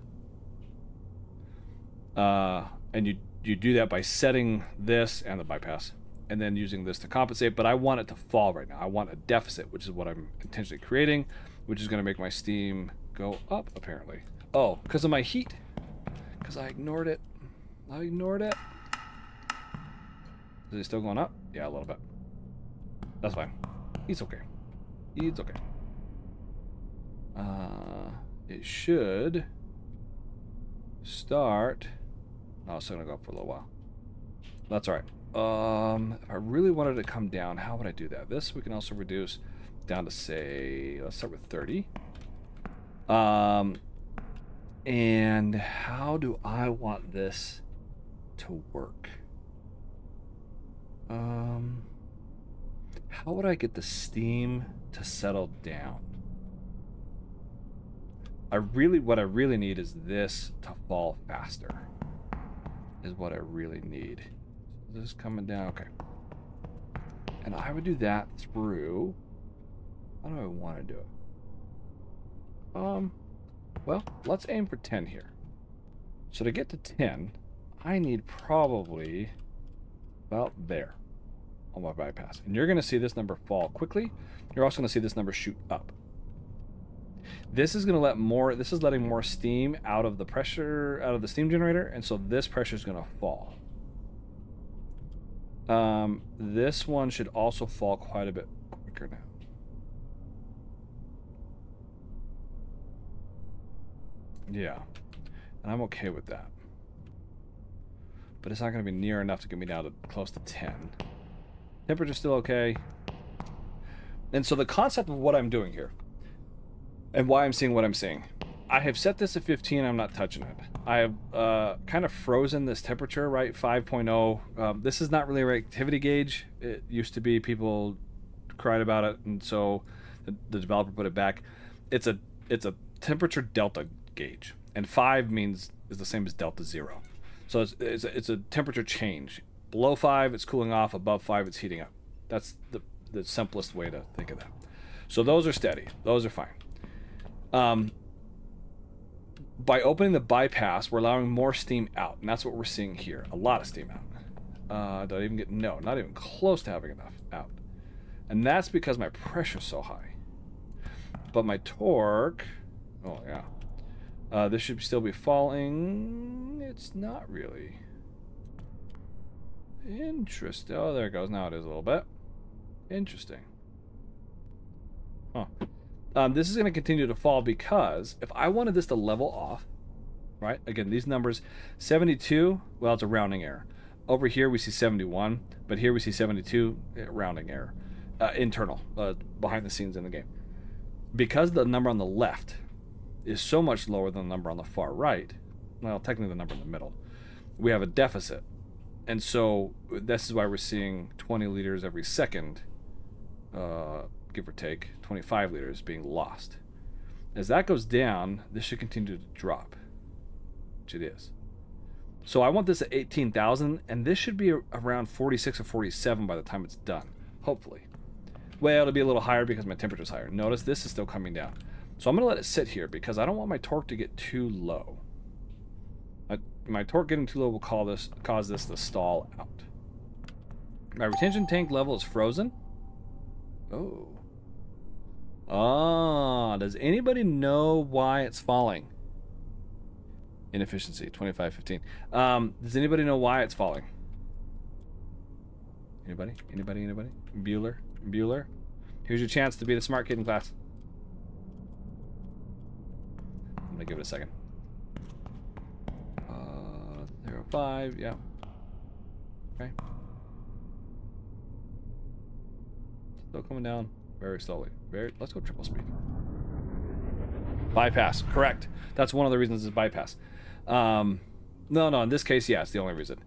And you do that by setting this and the bypass, and then using this to compensate. But I want it to fall right now. I want a deficit, which is what I'm intentionally creating, which is going to make my steam go up, apparently. Oh, because of my heat. Because I ignored it. I ignored it. Is it still going up? Yeah, a little bit. That's fine. It's okay. It's okay. It should start. No, it's still gonna go up for a little while. That's all right. If I really wanted to come down, how would I do that? This we can also reduce down to, say, let's start with 30. And how do I want this to work? How would I get the steam to settle down? What I really need is this to fall faster. Is what I really need. This is coming down, okay. And I would do that through, how do I want to do it? Well, let's aim for 10 here. So to get to 10, I need probably about there on my bypass. And you're going to see this number fall quickly. You're also going to see this number shoot up. This is going to let more, this is letting more steam out of the pressure, out of the steam generator, and so this pressure is going to fall. This one should also fall quite a bit quicker now. Yeah, and I'm okay with that. But it's not going to be near enough to get me down to close to 10. Temperature's still okay. And so the concept of what I'm doing here, and why I'm seeing what I'm seeing, I have set this at 15, I'm not touching it. I have kind of frozen this temperature, right, 5.0. This is not really a reactivity gauge. It used to be, people cried about it, and so the developer put it back. It's a temperature delta gauge, and 5 is the same as delta 0. So it's a temperature change. Below 5, it's cooling off. Above 5, it's heating up. That's the simplest way to think of that. So those are steady. Those are fine. By opening the bypass, we're allowing more steam out, and that's what we're seeing here. A lot of steam out. Don't even get, no, not even close to having enough out. And that's because my pressure's so high. But my torque, oh yeah. This should still be falling. It's not really. Interesting. Oh, there it goes. Now it is a little bit. Interesting. Huh. This is going to continue to fall because if I wanted this to level off, right? Again, these numbers, 72, well, it's a rounding error. Over here we see 71, but here we see 72, rounding error. Internal, behind the scenes in the game. Because the number on the left is so much lower than the number on the far right, well, technically the number in the middle, we have a deficit. And so this is why we're seeing 20 liters every second, give or take, 25 liters being lost. As that goes down, this should continue to drop, which it is. So I want this at 18,000, and this should be around 46 or 47 by the time it's done, hopefully. Well, it'll be a little higher because my temperature's higher. Notice this is still coming down. So I'm going to let it sit here because I don't want my torque to get too low. My torque getting too low will cause this to stall out. My retention tank level is frozen. Oh. Ah, does anybody know why it's falling? Inefficiency, 2515. Does anybody know why it's falling? Anybody? Bueller? Here's your chance to be the smart kid in class. I'm gonna give it a second. 05, yeah. Okay. Still coming down very slowly. Let's go triple speed. Bypass, correct. That's one of the reasons it's bypass. No, in this case, yeah, it's the only reason.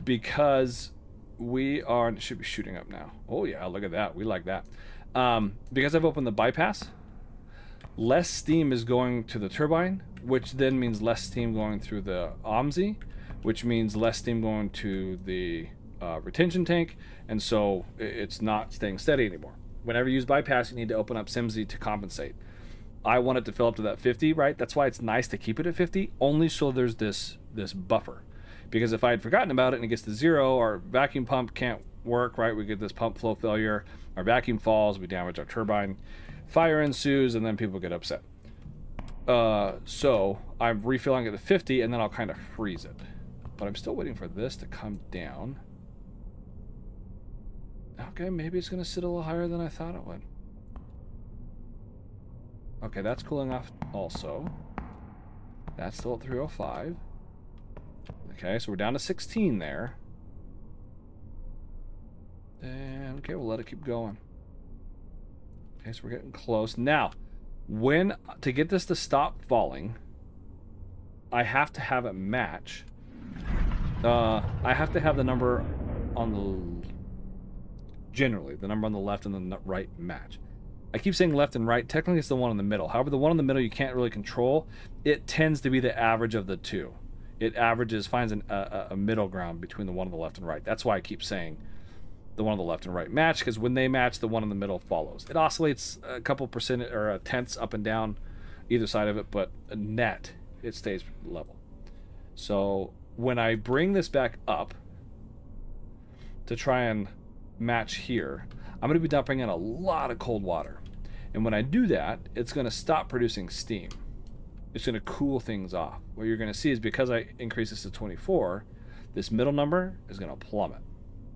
Because we are, should be shooting up now. Oh yeah, look at that. We like that. Because I've opened the bypass, less steam is going to the turbine, which then means less steam going through the OMSI, which means less steam going to the retention tank, and so it's not staying steady anymore. Whenever you use bypass, you need to open up SIMSI to compensate. I want it to fill up to that 50, right? That's why it's nice to keep it at 50, only so there's this buffer. Because if I had forgotten about it and it gets to 0, our vacuum pump can't work, right? We get this pump flow failure, our vacuum falls, we damage our turbine, fire ensues, and then people get upset. So I'm refilling it to 50, and then I'll kind of freeze it. But I'm still waiting for this to come down. Okay, maybe it's going to sit a little higher than I thought it would. Okay, that's cooling off also. That's still at 305. Okay, so we're down to 16 there. And, okay, we'll let it keep going. Okay, so we're getting close. Now, to get this to stop falling, I have to have it match. I have to have the number on the... Generally, the number on the left and the right match. I keep saying left and right. Technically, it's the one in the middle. However, the one in the middle you can't really control. It tends to be the average of the two. It finds a middle ground between the one on the left and right. That's why I keep saying the one on the left and right match, because when they match, the one in the middle follows. It oscillates a couple percent or tenths up and down either side of it, but net, it stays level. So when I bring this back up to try and match here, I'm going to be dumping in a lot of cold water. And when I do that, it's going to stop producing steam. It's going to cool things off. What you're going to see is because I increase this to 24, this middle number is going to plummet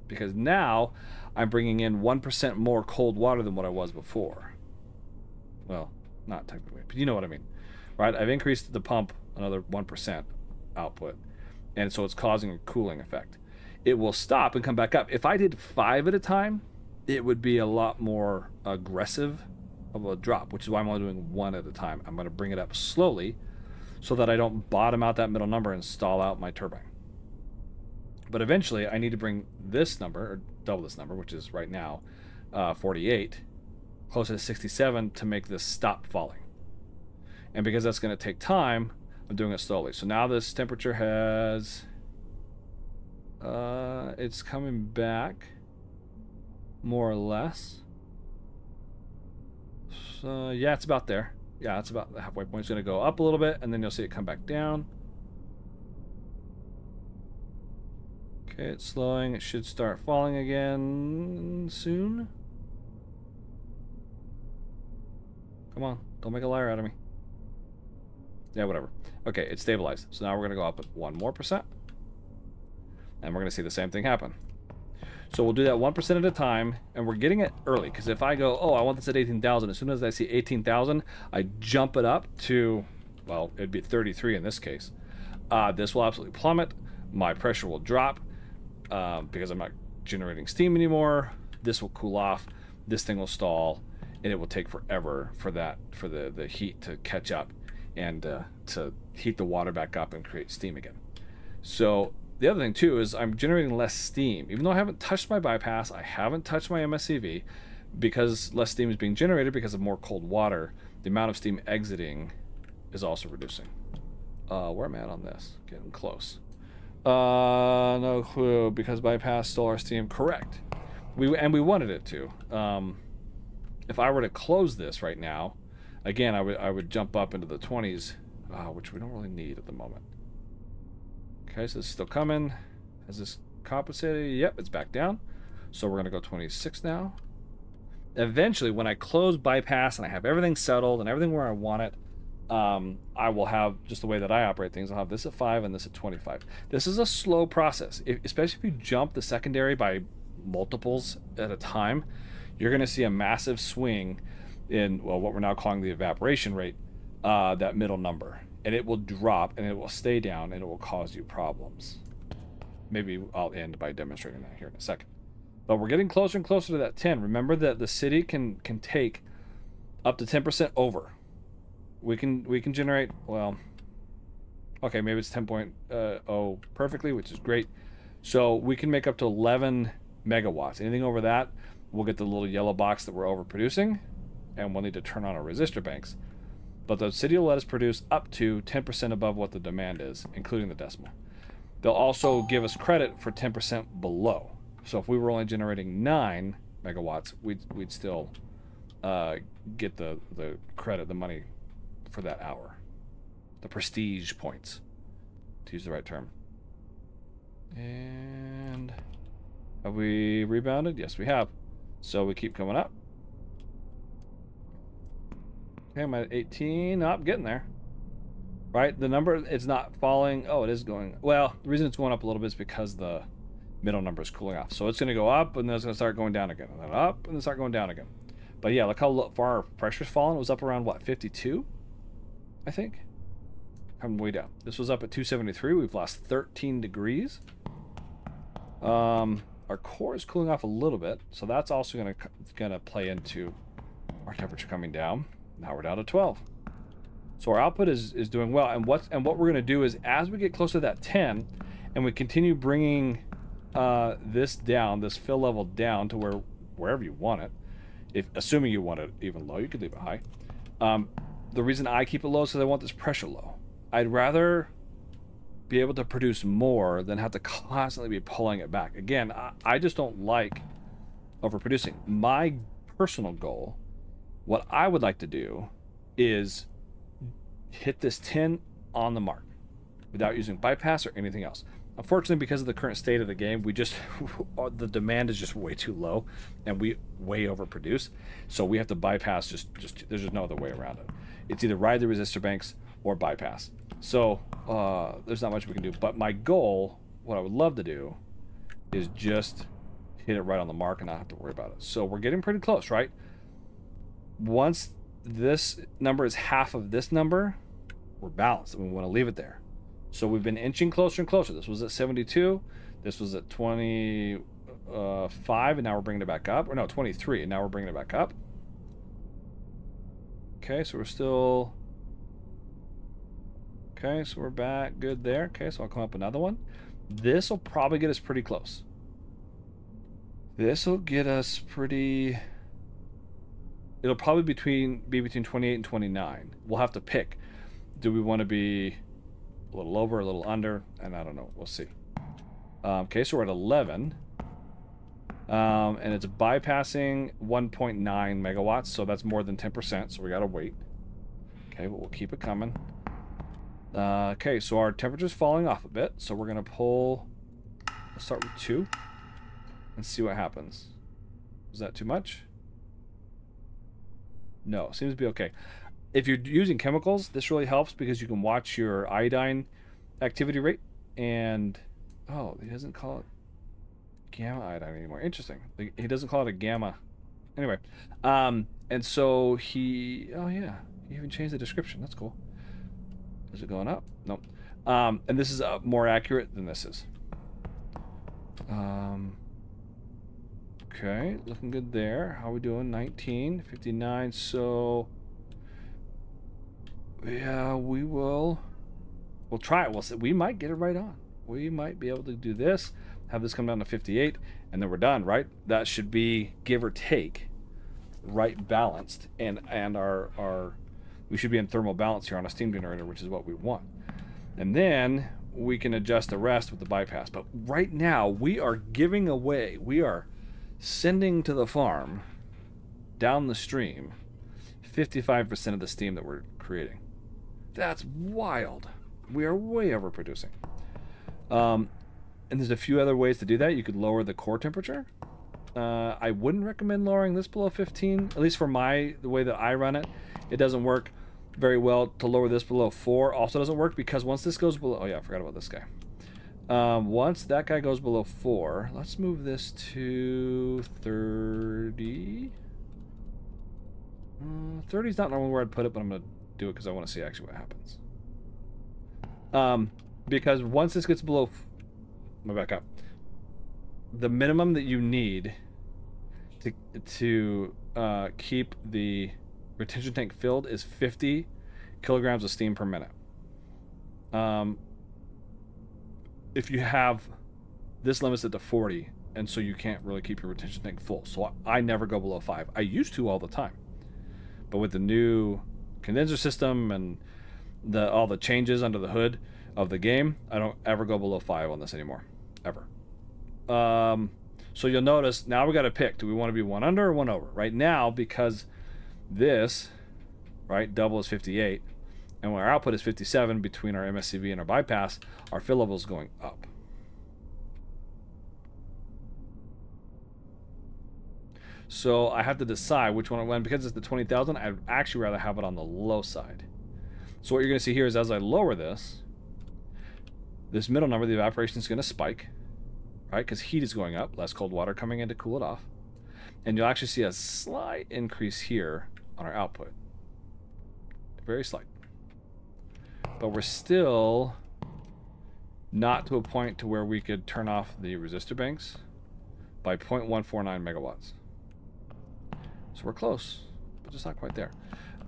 because now I'm bringing in 1% more cold water than what I was before. Well, not technically, but you know what I mean, right? I've increased the pump another 1% output, and so it's causing a cooling effect. It will stop and come back up. If I did 5 at a time, it would be a lot more aggressive of a drop, which is why I'm only doing 1 at a time. I'm going to bring it up slowly so that I don't bottom out that middle number and stall out my turbine. But eventually, I need to bring this number, or double this number, which is right now 48, closer to 67 to make this stop falling. And because that's going to take time, I'm doing it slowly. So now this temperature has... it's coming back, more or less. So, yeah, it's about there. Yeah, it's about the halfway point. It's going to go up a little bit, and then you'll see it come back down. Okay, it's slowing. It should start falling again soon. Come on, don't make a liar out of me. Yeah, whatever. Okay, it's stabilized. So now we're going to go up at 1% more. And we're going to see the same thing happen. So we'll do that 1% at a time, and we're getting it early, because if I go, oh, I want this at 18,000, as soon as I see 18,000, I jump it up to, well, it'd be 33 in this case. This will absolutely plummet. My pressure will drop because I'm not generating steam anymore. This will cool off. This thing will stall, and it will take forever for the heat to catch up and to heat the water back up and create steam again. So the other thing too is I'm generating less steam. Even though I haven't touched my bypass, I haven't touched my MSCV, because less steam is being generated because of more cold water, the amount of steam exiting is also reducing. Where am I at on this? Getting close. No clue, because bypass stole our steam. Correct. We wanted it to. If I were to close this right now, again, I would jump up into the 20s, which we don't really need at the moment. Okay, so it's still coming. Has this compensated? Yep, it's back down. So we're going to go 26 now. Eventually, when I close bypass and I have everything settled and everything where I want it, I will have, just the way that I operate things, I'll have this at 5 and this at 25. This is a slow process. Especially if you jump the secondary by multiples at a time, you're going to see a massive swing in, well, what we're now calling the evaporation rate, that middle number. And it will drop and it will stay down and it will cause you problems. Maybe I'll end by demonstrating that here in a second. But we're getting closer and closer to that 10. Remember that the city can take up to 10% over. We can generate, well, okay, maybe it's 10.0 perfectly, which is great. So we can make up to 11 megawatts. Anything over that, we'll get the little yellow box that we're overproducing, and we'll need to turn on our resistor banks. But the city will let us produce up to 10% above what the demand is, including the decimal. They'll also give us credit for 10% below. So if we were only generating 9 megawatts, we'd still get the credit, the money for that hour. The prestige points, to use the right term. And have we rebounded? Yes, we have. So we keep coming up. Okay, I'm at 18. Oh, I'm getting there. Right? The number, it's not falling. Oh, it is going. Well, the reason it's going up a little bit is because the middle number is cooling off. So it's going to go up, and then it's going to start going down again. And then up, and then start going down again. But yeah, look how far our pressure's fallen. It was up around, what, 52? I think. Coming way down. This was up at 273. We've lost 13 degrees. Our core is cooling off a little bit. So that's also going to play into our temperature coming down. Now we're down to 12. So our output is doing well. And what we're going to do is, as we get closer to that 10, and we continue bringing this down, this fill level down to wherever you want it, assuming you want it even low, you could leave it high. The reason I keep it low is because I want this pressure low. I'd rather be able to produce more than have to constantly be pulling it back. Again, I just don't like overproducing. My personal goal, what I would like to do, is hit this 10 on the mark without using bypass or anything else. Unfortunately, because of the current state of the game, the demand is just way too low, and we way overproduce. So we have to bypass. There's just no other way around it. It's either ride the resistor banks or bypass. So there's not much we can do. But my goal, what I would love to do is just hit it right on the mark and not have to worry about it. So we're getting pretty close, right? Once this number is half of this number, we're balanced and we want to leave it there. So we've been inching closer and closer. This was at 72. This was at 25, and now we're bringing it back up. Or no, 23, and now we're bringing it back up. Okay, so we're still... Okay, so we're back good there. Okay, so I'll come up another one. This will probably get us pretty close. This will get us pretty... It'll probably be between 28 and 29. We'll have to pick. Do we want to be a little over, a little under? And I don't know. We'll see. Okay, so we're at 11. And it's bypassing 1.9 megawatts, so that's more than 10%, so we gotta wait. Okay, but we'll keep it coming. Okay, so our temperature's falling off a bit, so we're gonna pull... Let's start with 2 and see what happens. Is that too much? No, seems to be okay. If you're using chemicals, this really helps because you can watch your iodine activity rate and... Oh, he doesn't call it gamma iodine anymore. Interesting. He doesn't call it a gamma. Anyway, and so he... Oh, yeah. He even changed the description. That's cool. Is it going up? Nope. And this is more accurate than this is. Okay, looking good there. How are we doing? 19, 59. So, yeah, we'll try it. We'll see. We might get it right on. We might be able to do this, have this come down to 58, and then we're done, right? That should be, give or take, right balanced, and our we should be in thermal balance here on a steam generator, which is what we want. And then we can adjust the rest with the bypass. But right now, we are giving away, we are sending to the farm, down the stream, 55% of the steam that we're creating. That's wild. We are way overproducing. And there's a few other ways to do that. You could lower the core temperature. I wouldn't recommend lowering this below 15, at least for the way that I run it. It doesn't work very well to lower this below 4. Also doesn't work because once this goes below... Oh yeah, I forgot about this guy. Once that guy goes below 4, let's move this to 30. 30 is not normally where I'd put it, but I'm going to do it because I want to see actually what happens. Because once this gets below... Let me back up. The minimum that you need to keep the retention tank filled is 50 kilograms of steam per minute. If you have... This limits it to 40, and so you can't really keep your retention tank full. So I never go below 5. I used to all the time. But with the new condenser system and all the changes under the hood of the game, I don't ever go below 5 on this anymore. Ever. So you'll notice now we got to pick. Do we want to be one under or one over? Right now, because this, right, double is 58, and when our output is 57 between our MSCV and our bypass, our fill level is going up. So I have to decide which one I want. Because it's the 20,000, I'd actually rather have it on the low side. So what you're going to see here is as I lower this middle number, the evaporation is going to spike, right? Because heat is going up, less cold water coming in to cool it off. And you'll actually see a slight increase here on our output. Very slight. But we're still not to a point to where we could turn off the resistor banks by 0.149 megawatts. So we're close, but just not quite there.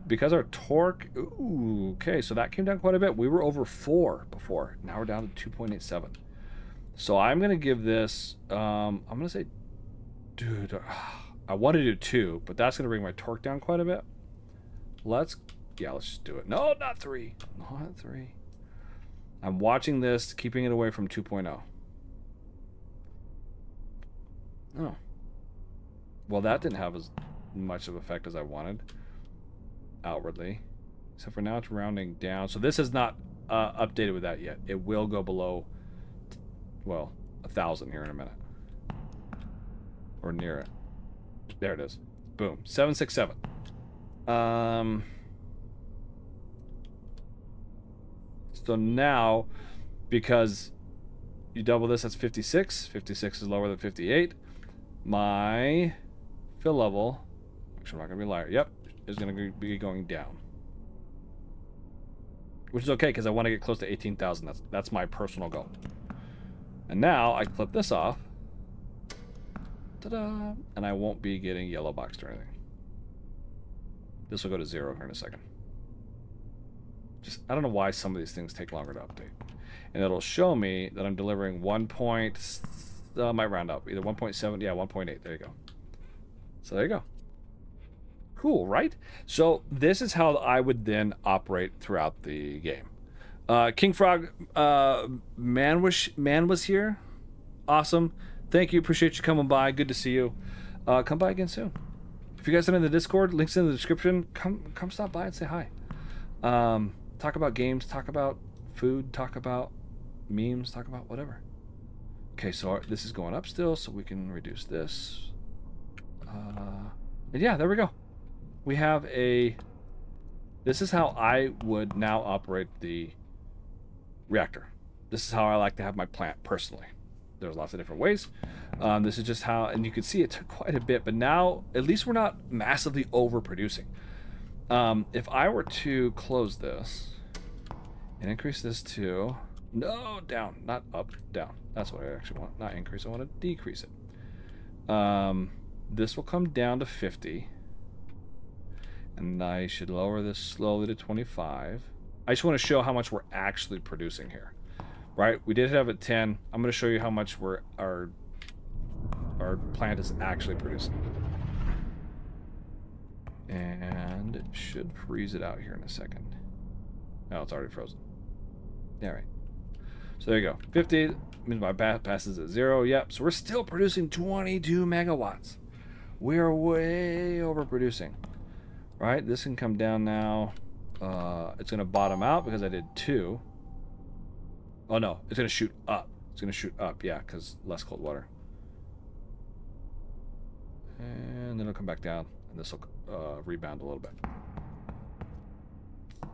Because our torque, ooh, okay, so that came down quite a bit. We were over 4 before. Now we're down to 2.87. So I'm going to give this, I'm going to say, dude, I want to do 2, but that's going to bring my torque down quite a bit. Let's just do it. No, not 3. Not 3. I'm watching this, keeping it away from 2.0. Oh. Well, that didn't have as much of an effect as I wanted outwardly. Except for now it's rounding down. So this is not updated with that yet. It will go below, well, 1,000 here in a minute. Or near it. There it is. Boom. 767. So now, because You double this, that's 56. 56 is lower than 58. My fill level, actually I'm not going to be a liar, yep, is going to be going down. Which is okay, because I want to get close to 18,000. That's my personal goal. And now I clip this off. Ta-da! And I won't be getting yellow boxed or anything. This will go to 0 here in a second. Just, I don't know why some of these things take longer to update. And it'll show me that I'm delivering 1 point... might round up. Either 1.7, yeah, 1.8. There you go. So there you go. Cool, right? So this is how I would then operate throughout the game. King Frog, man was here. Awesome. Thank you. Appreciate you coming by. Good to see you. Come by again soon. If you guys are in the Discord, links in the description. Come stop by and say hi. Talk about games. Talk about food. Talk about memes. Talk about whatever. Okay, so this is going up still, so we can reduce this. And yeah, there we go. We have a... This is how I would now operate the reactor. This is how I like to have my plant personally. There's lots of different ways. This is just how, and you can see it took quite a bit, but now at least we're not massively overproducing. If I were to close this and increase this to, no, down, not up, down. That's what I actually want, not increase, I want to decrease it. This will come down to 50. And I should lower this slowly to 25. I just want to show how much we're actually producing here. Right? We did have it 10. I'm going to show you how much our plant is actually producing. And it should freeze it out here in a second. Oh, it's already frozen. Yeah, right. So there you go. 50 means my passes at 0. Yep. So we're still producing 22 megawatts. We are way overproducing. Right, this can come down now. It's going to bottom out because I did 2. Oh no, it's going to shoot up. It's going to shoot up, yeah, because less cold water. And then it'll come back down, and this will rebound a little bit.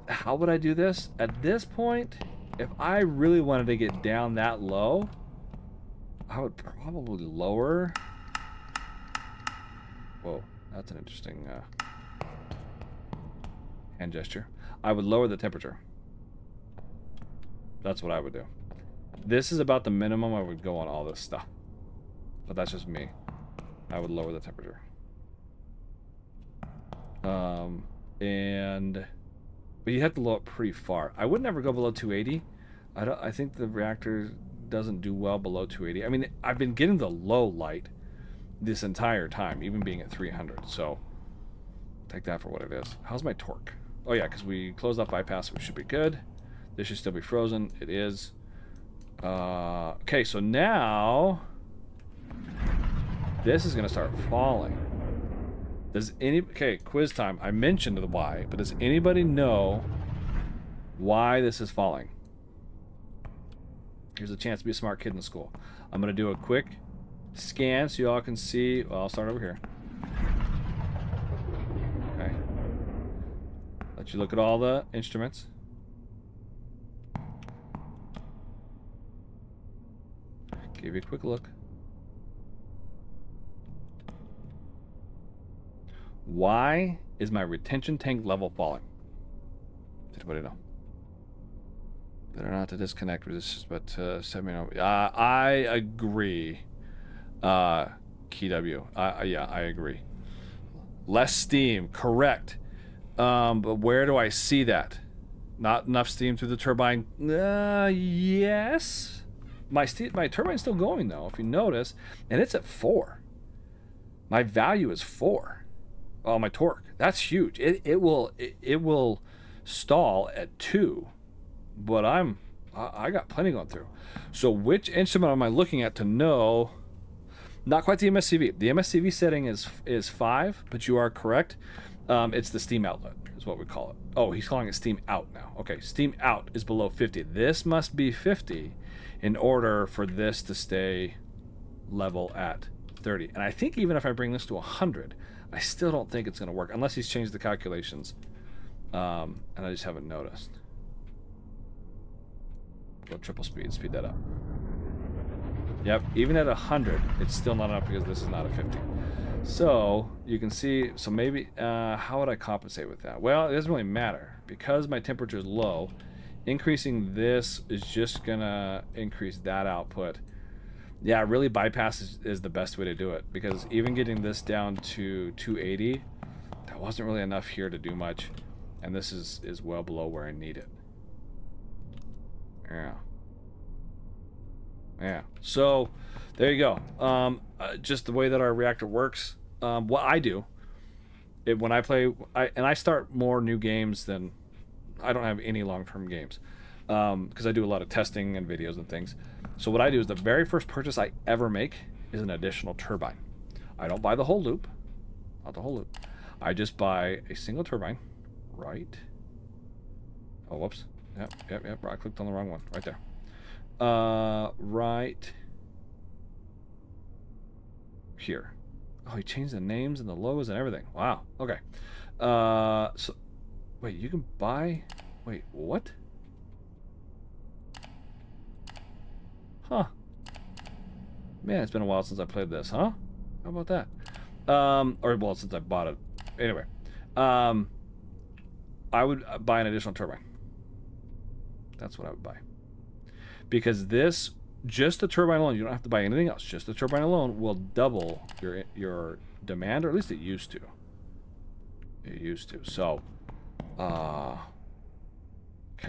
How would I do this? At this point, if I really wanted to get down that low, I would probably lower... Whoa, that's an interesting... hand gesture. I would lower the temperature. That's what I would do. This is about the minimum I would go on all this stuff. But that's just me. I would lower the temperature. But you have to lower it pretty far. I would never go below 280. I think the reactor doesn't do well below 280. I mean, I've been getting the low light this entire time, even being at 300. So take that for what it is. How's my torque? Oh yeah, because we closed off bypass, which should be good. This should still be frozen. It is. Okay, so now this is gonna start falling. Okay, quiz time. I mentioned the why, but does anybody know why this is falling? Here's a chance to be a smart kid in school. I'm gonna do a quick scan so you all can see. Well, I'll start over here. Okay. Let you look at all the instruments. Give you a quick look. Why is my retention tank level falling? Does anybody know? Better not to disconnect resistance, but send me an over. I agree. KeyW. Yeah, I agree. Less steam, correct. But where do I see that? Not enough steam through the turbine. Yes. My turbine's still going though, if you notice, and it's at 4. My value is 4. Oh, my torque. That's huge. It will stall at 2, but I got plenty going through. So which instrument am I looking at to know? Not quite the MSCV. The MSCV setting is 5, but you are correct. It's the steam outlet is what we call it. Oh, he's calling it steam out now. Okay, steam out is below 50. This must be 50 in order for this to stay level at 30. And I think even if I bring this to 100, I still don't think it's going to work unless he's changed the calculations. And I just haven't noticed. Go triple speed that up. Yep, even at 100, it's still not enough because this is not a 50. So you can see, so maybe, how would I compensate with that? Well, it doesn't really matter because my temperature is low. Increasing this is just gonna increase that output. Yeah, really bypass is the best way to do it, because even getting this down to 280, that wasn't really enough here to do much, and this is well below where I need it. Yeah. Yeah. So there you go. Just the way that our reactor works. What I do, when I play, I start more new games than I don't have any long-term games, because I do a lot of testing and videos and things. So what I do is the very first purchase I ever make is an additional turbine. I don't buy the whole loop, not the whole loop. I just buy a single turbine, right? Oh, whoops. Yep. I clicked on the wrong one. Right there. Right here. Oh, he changed the names and the logos and everything. Wow. Okay. So, wait, you can buy... Wait, what? Huh. Man, it's been a while since I played this, huh? How about that? Or, well, since I bought it. Anyway. I would buy an additional turbine. That's what I would buy. Because this, just the turbine alone, you don't have to buy anything else. Just the turbine alone will double your demand, or at least it used to. It used to. So, okay,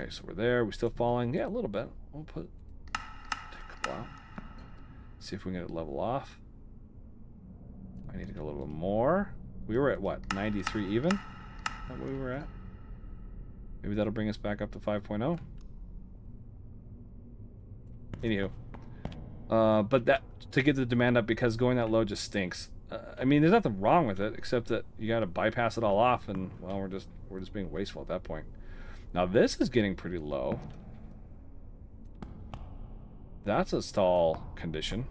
so we're there. We're still falling. Yeah, a little bit. We'll take a couple out. See if we can get it level off. I need to go a little bit more. We were at what? 93 even? Is that what we were at? Maybe that'll bring us back up to 5.0. Anywho, but that to get the demand up, because going that low just stinks. I mean, there's nothing wrong with it except that you got to bypass it all off, and well, we're just being wasteful at that point. Now this is getting pretty low. That's a stall condition.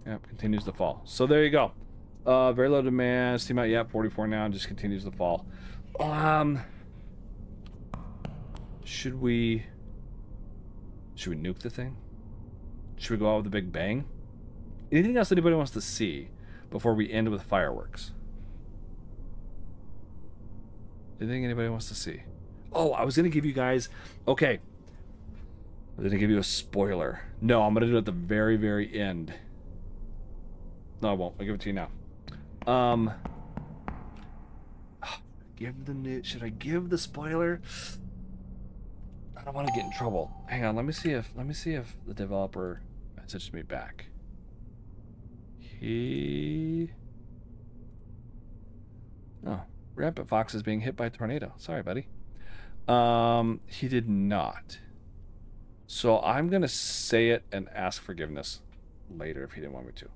Yep, continues to fall. So there you go. Very low demand. Steam out. Yeah, 44 now, and just continues to fall. Should we nuke the thing? Should we go out with a big bang? Anything else anybody wants to see before we end with fireworks? Anything anybody wants to see? Oh, I was going to give you guys... Okay. I was going to give you a spoiler. No, I'm going to do it at the very, very end. No, I won't. I'll give it to you now. Should I give the spoiler? I don't want to get in trouble. Hang on, let me see if the developer messaged me back. Oh, Rampant Fox is being hit by a tornado. Sorry, buddy. He did not. So I'm gonna say it and ask forgiveness later if he didn't want me to.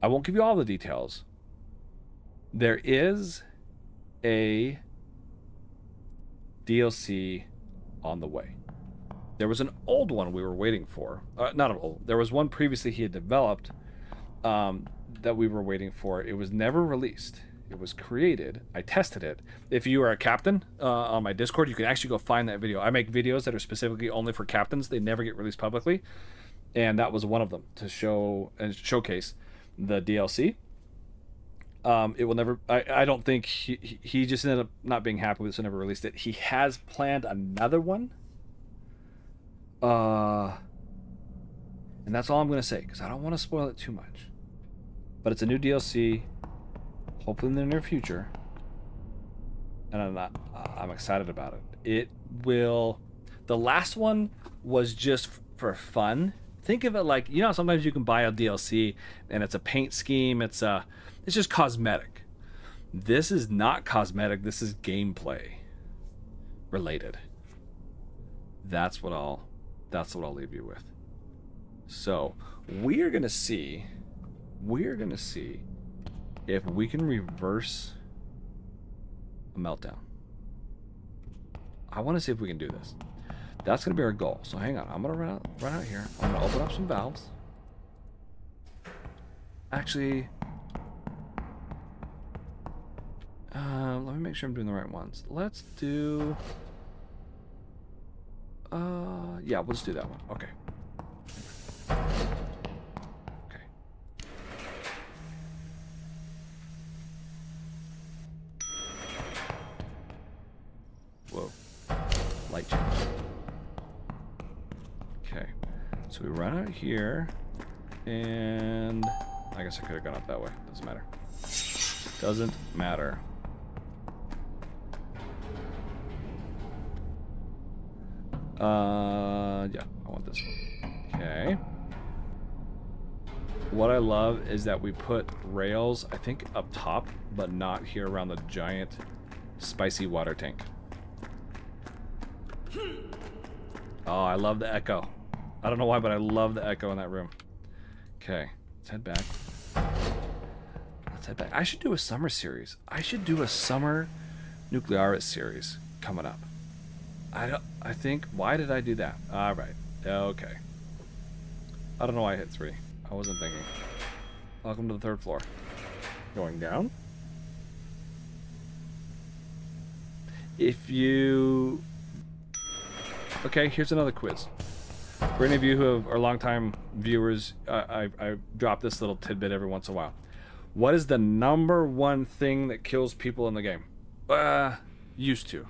I won't give you all the details. There is a DLC on the way. There was an old one we were waiting for. Not an old. There was one previously he had developed that we were waiting for. It was never released. It was created. I tested it. If you are a captain on my Discord, you can actually go find that video. I make videos that are specifically only for captains. They never get released publicly, and that was one of them to show and showcase the DLC. It will never. I don't think he just ended up not being happy with it, so never released it. He has planned another one. And that's all I'm gonna say, because I don't want to spoil it too much. But it's a new DLC, hopefully in the near future, and I'm excited about it. It will. The last one was just for fun. Think of it like, you know, sometimes you can buy a DLC and it's a paint scheme. It's just cosmetic. This is not cosmetic. This is gameplay related. That's what I'll leave you with. So we're gonna see if we can reverse a meltdown. I want to see if we can do this. That's gonna be our goal. So hang on, I'm gonna run out here. I'm gonna open up some valves. Actually, let me make sure I'm doing the right ones. Let's do. Yeah, we'll just do that one. Okay. So we run out here, and I guess I could have gone up that way. Doesn't matter. Doesn't matter. Yeah, I want this one. Okay. What I love is that we put rails, I think, up top, but not here around the giant spicy water tank. Oh, I love the echo. I don't know why, but I love the echo in that room. Okay, let's head back. Let's head back. I should do a summer series. I should do a summer Nuclearis series coming up. I think, why did I do that? All right, okay. I don't know why I hit 3. I wasn't thinking. Welcome to the 3rd floor. Going down. If you... Okay, here's another quiz. For any of you who are longtime viewers, I drop this little tidbit every once in a while. What is the #1 thing that kills people in the game? Used to.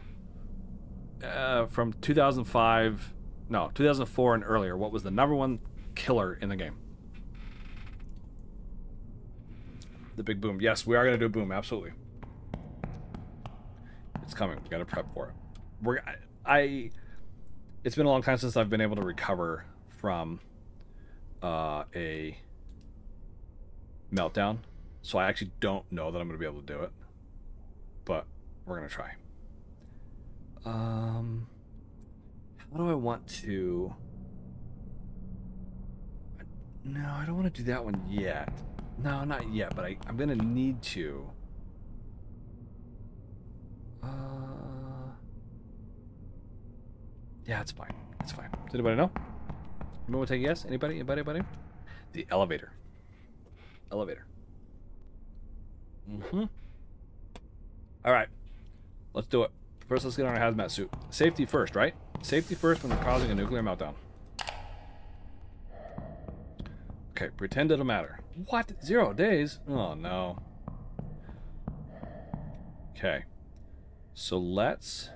From 2005... No, 2004 and earlier, what was the #1 killer in the game? The big boom. Yes, we are going to do a boom, absolutely. It's coming. We got to prep for it. It's been a long time since I've been able to recover from a meltdown, so I actually don't know that I'm going to be able to do it, but we're going to try. How do I want to... No, I don't want to do that one yet. No, not yet, but I'm going to need to. Yeah, it's fine. It's fine. Does anybody know? Anyone want to take a guess? Anybody? The elevator. Elevator. All right. Let's do it. First, let's get on our hazmat suit. Safety first, right? Safety first when we're causing a nuclear meltdown. Okay, pretend it'll matter. What? 0 days? Oh, no. Okay. So let's...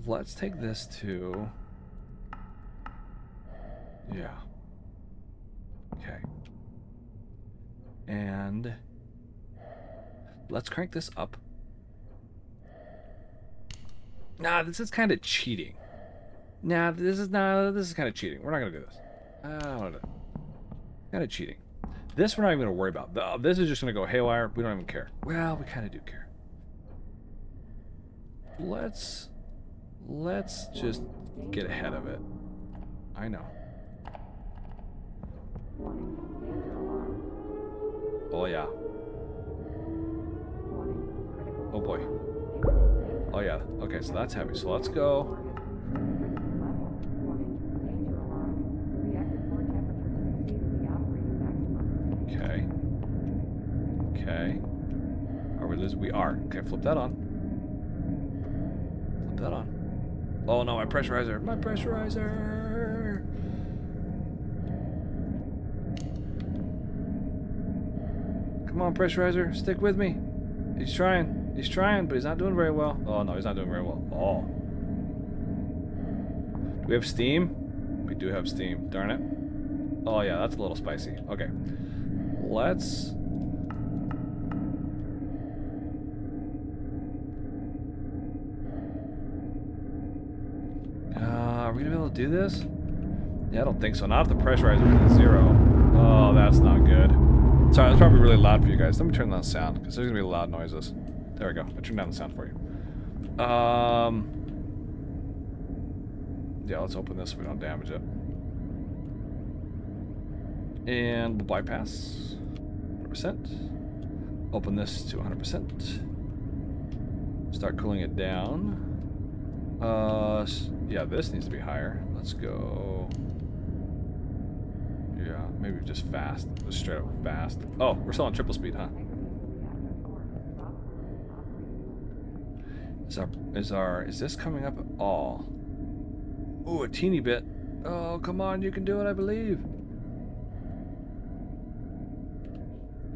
let's take this to... Yeah. Okay. And... let's crank this up. Nah, this is kind of cheating. Nah, this is kind of cheating. We're not gonna do this. I don't want to do it. Kind of cheating. This we're not even gonna worry about. This is just gonna go haywire. We don't even care. Well, we kind of do care. Let's just get ahead of it. I know. Oh yeah. Oh boy. Oh yeah. Okay, so that's heavy. So let's go. Okay. Okay. Are we losing? We are. Okay, flip that on. Flip that on. Oh no, my pressurizer. My pressurizer. Come on, pressurizer. Stick with me. He's trying. He's trying, but he's not doing very well. Oh no, he's not doing very well. Oh. Do we have steam? We do have steam. Darn it. Oh yeah, that's a little spicy. Okay. Let's... are we gonna be able to do this? Yeah, I don't think so. Not if the pressurizer is at 0. Oh, that's not good. Sorry, that's probably really loud for you guys. Let me turn down the sound, because there's gonna be loud noises. There we go. I turned down the sound for you. Yeah, let's open this so we don't damage it. And we'll bypass 100%. Open this to 100%. Start cooling it down. Yeah, this needs to be higher. Let's go. Yeah, maybe just fast. Just straight up fast. Oh, we're still on triple speed, huh? Is this coming up at all? Ooh, a teeny bit. Oh, come on, you can do it, I believe.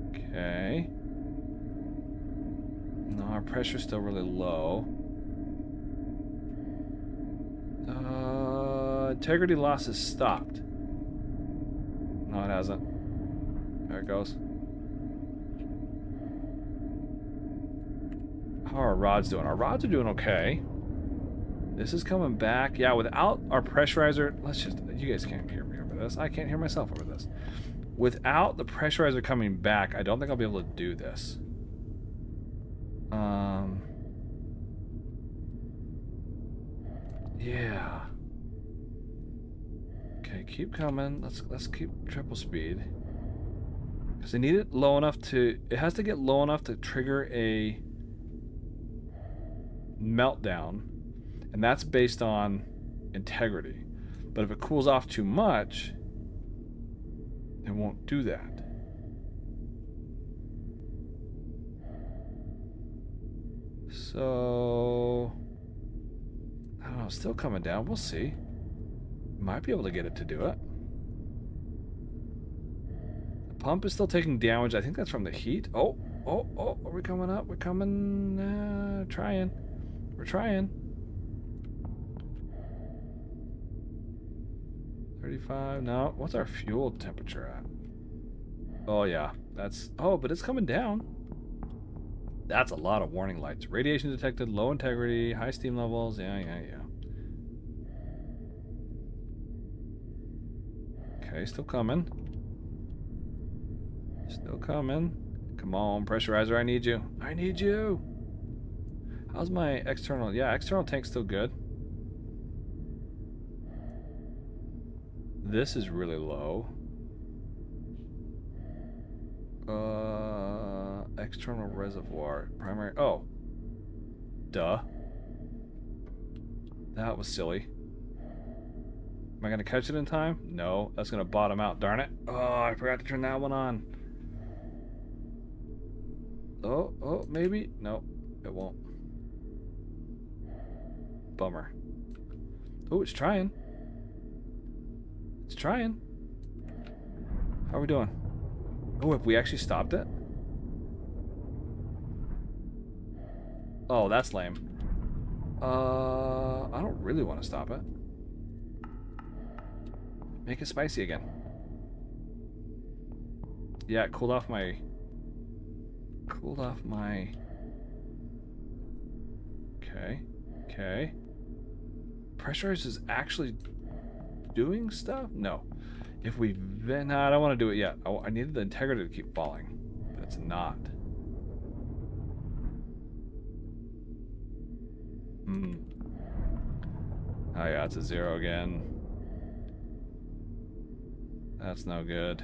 Okay. No, our pressure's still really low. Integrity loss has stopped. No, it hasn't. There it goes. How are our rods doing? Our rods are doing okay. This is coming back. Yeah, without our pressurizer, let's just, you guys can't hear me over this. I can't hear myself over this. Without the pressurizer coming back, I don't think I'll be able to do this. Yeah. Okay, keep coming. Let's keep triple speed. Because they need it low enough to, it has to get low enough to trigger a meltdown. And that's based on integrity. But if it cools off too much, it won't do that. So, I don't know, still coming down. We'll see. Might be able to get it to do it. The pump is still taking damage. I think that's from the heat. Oh, are we coming up? We're coming, trying. We're trying. 35, no. What's our fuel temperature at? Oh, yeah. That's, oh, but it's coming down. That's a lot of warning lights. Radiation detected, low integrity, high steam levels. Yeah. Okay, still coming. Still coming. Come on, pressurizer, I need you. I need you. How's my external? Yeah, external tank's still good. This is really low. External reservoir. Primary. Oh. Duh. That was silly. Am I going to catch it in time? No. That's going to bottom out. Darn it. Oh, I forgot to turn that one on. Oh, maybe. No, it won't. Bummer. Oh, it's trying. It's trying. How are we doing? Oh, have we actually stopped it? Oh, that's lame. I don't really want to stop it. Make it spicy again. Yeah, it cooled off my... Okay. Pressurize is actually doing stuff? No. If we... No, I don't want to do it yet. I needed the integrity to keep falling. But it's not. Oh yeah, it's a 0 again. That's no good.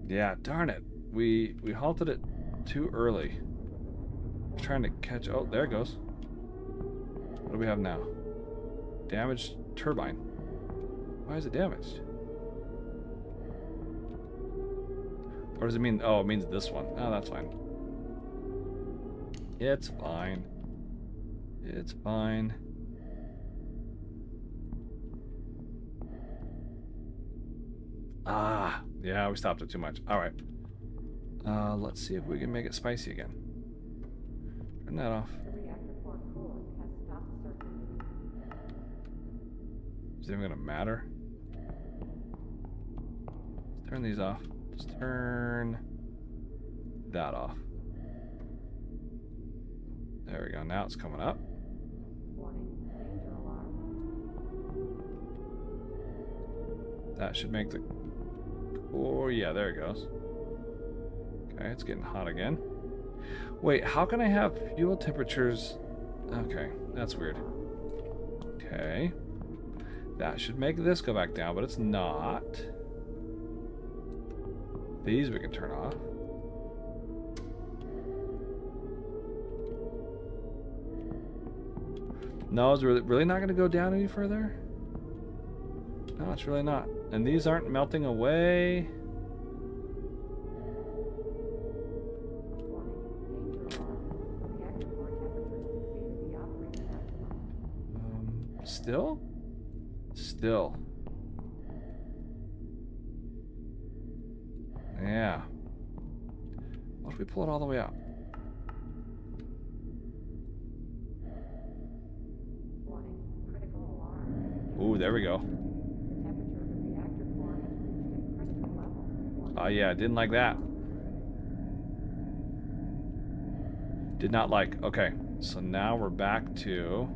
Yeah, darn it. We halted it too early. Trying to catch... Oh, there it goes. What do we have now? Damaged turbine. Why is it damaged? Or does it mean... Oh, it means this one. Oh, that's fine. It's fine. It's fine. Ah, yeah, we stopped it too much. All right. Let's see if we can make it spicy again. Turn that off. The reactor core coolant has stopped circulating. Is it even gonna matter? Let's turn these off. Let's turn that off. There we go. Now it's coming up. Warning, danger alarm. That should make the core. Yeah, there it goes. Okay, it's getting hot again. Wait, how can I have fuel temperatures? Okay, that's weird. Okay. That should make this go back down, but it's not. These we can turn off. No, it's really not going to go down any further? No, it's really not. And these aren't melting away. Warning, danger alarm. Reactor core temperatures exceeded the operating maximum. Still? Still. Yeah. What if we pull it all the way out? there we go. Oh yeah, didn't like that. Did not like. Okay, so now we're back to...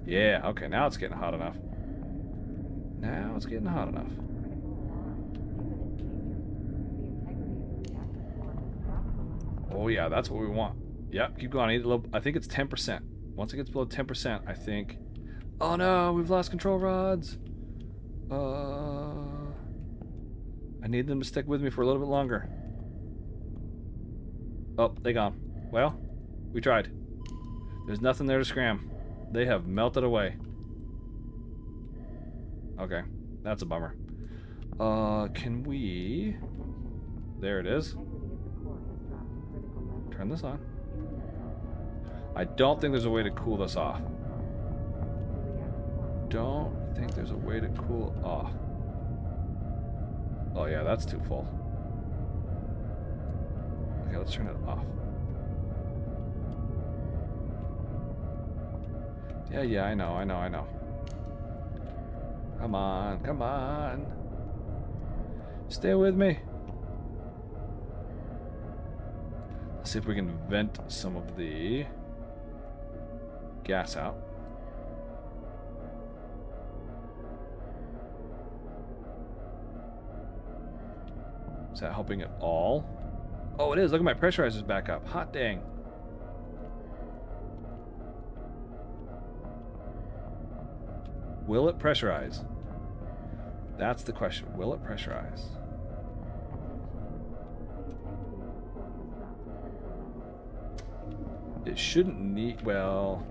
Yeah, okay, now it's getting hot enough. Now it's getting hot enough. Oh yeah, that's what we want. Yep, keep going. I need a little, I think it's 10%. Once it gets below 10%, I think... Oh no, we've lost control rods. I need them to stick with me for a little bit longer. Oh, they gone. Well, we tried. There's nothing there to scram. They have melted away. Okay, that's a bummer. Can we... There it is. Turn this on. I don't think there's a way to cool this off. Don't think there's a way to cool off. Oh yeah, that's too full. Okay, let's turn it off. Yeah, I know. Come on. Stay with me. Let's see if we can vent some of the gas out. Is that helping at all? Oh, it is. Look at my pressurizer's back up. Hot dang. Will it pressurize? That's the question. Will it pressurize? It shouldn't need... Well...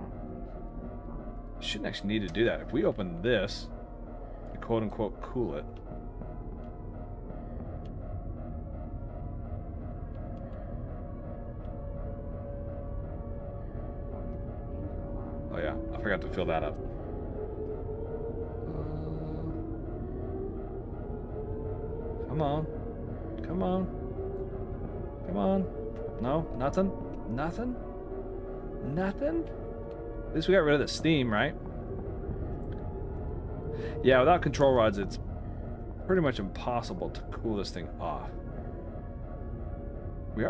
It shouldn't actually need to do that. If we open this, and quote-unquote cool it... Oh yeah, I forgot to fill that up. Come on. Come on. Come on. No? Nothing? Nothing? Nothing? At least we got rid of the steam, right? Yeah, without control rods, it's pretty much impossible to cool this thing off. We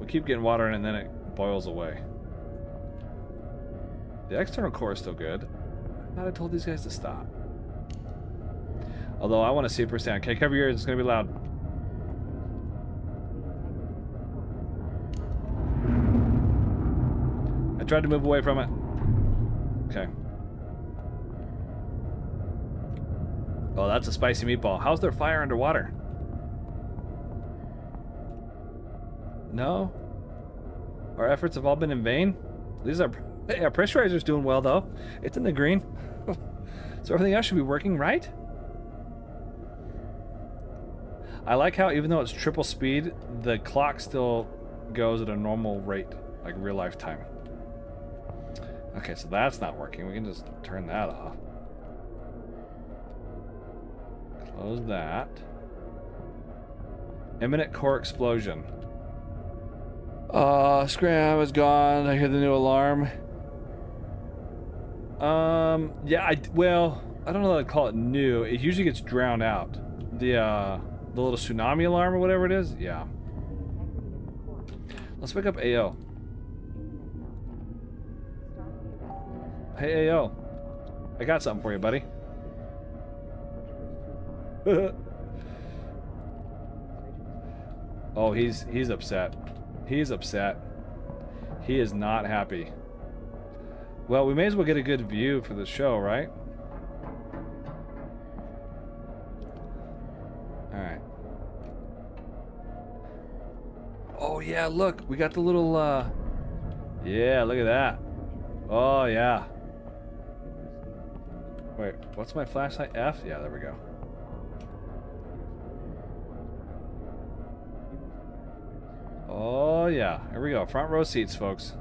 keep getting water in and then it boils away. The external core is still good. I thought I told these guys to stop. Although I want to see it firsthand. Okay, cover your ears, it's going to be loud. I tried to move away from it. Okay. Oh, that's a spicy meatball. How's their fire underwater? No? Our efforts have all been in vain? These are... Hey, our pressurizer's doing well, though. It's in the green. So everything else should be working, right? I like how even though it's triple speed, the clock still goes at a normal rate, like real life time. Okay, so that's not working. We can just turn that off. Close that. Imminent core explosion. Scram is gone. I hear the new alarm. Yeah, well, I don't know how to call it new. It usually gets drowned out. The little tsunami alarm or whatever it is? Yeah. Let's pick up AO. Hey, AO. I got something for you, buddy. Oh, he's upset. He's upset. He is not happy. Well, we may as well get a good view for the show, right? Alright. Oh, yeah, look. We got the little, Yeah, look at that. Oh, yeah. Wait, what's my flashlight? F? Yeah, there we go. Oh, yeah. Here we go. Front row seats, folks.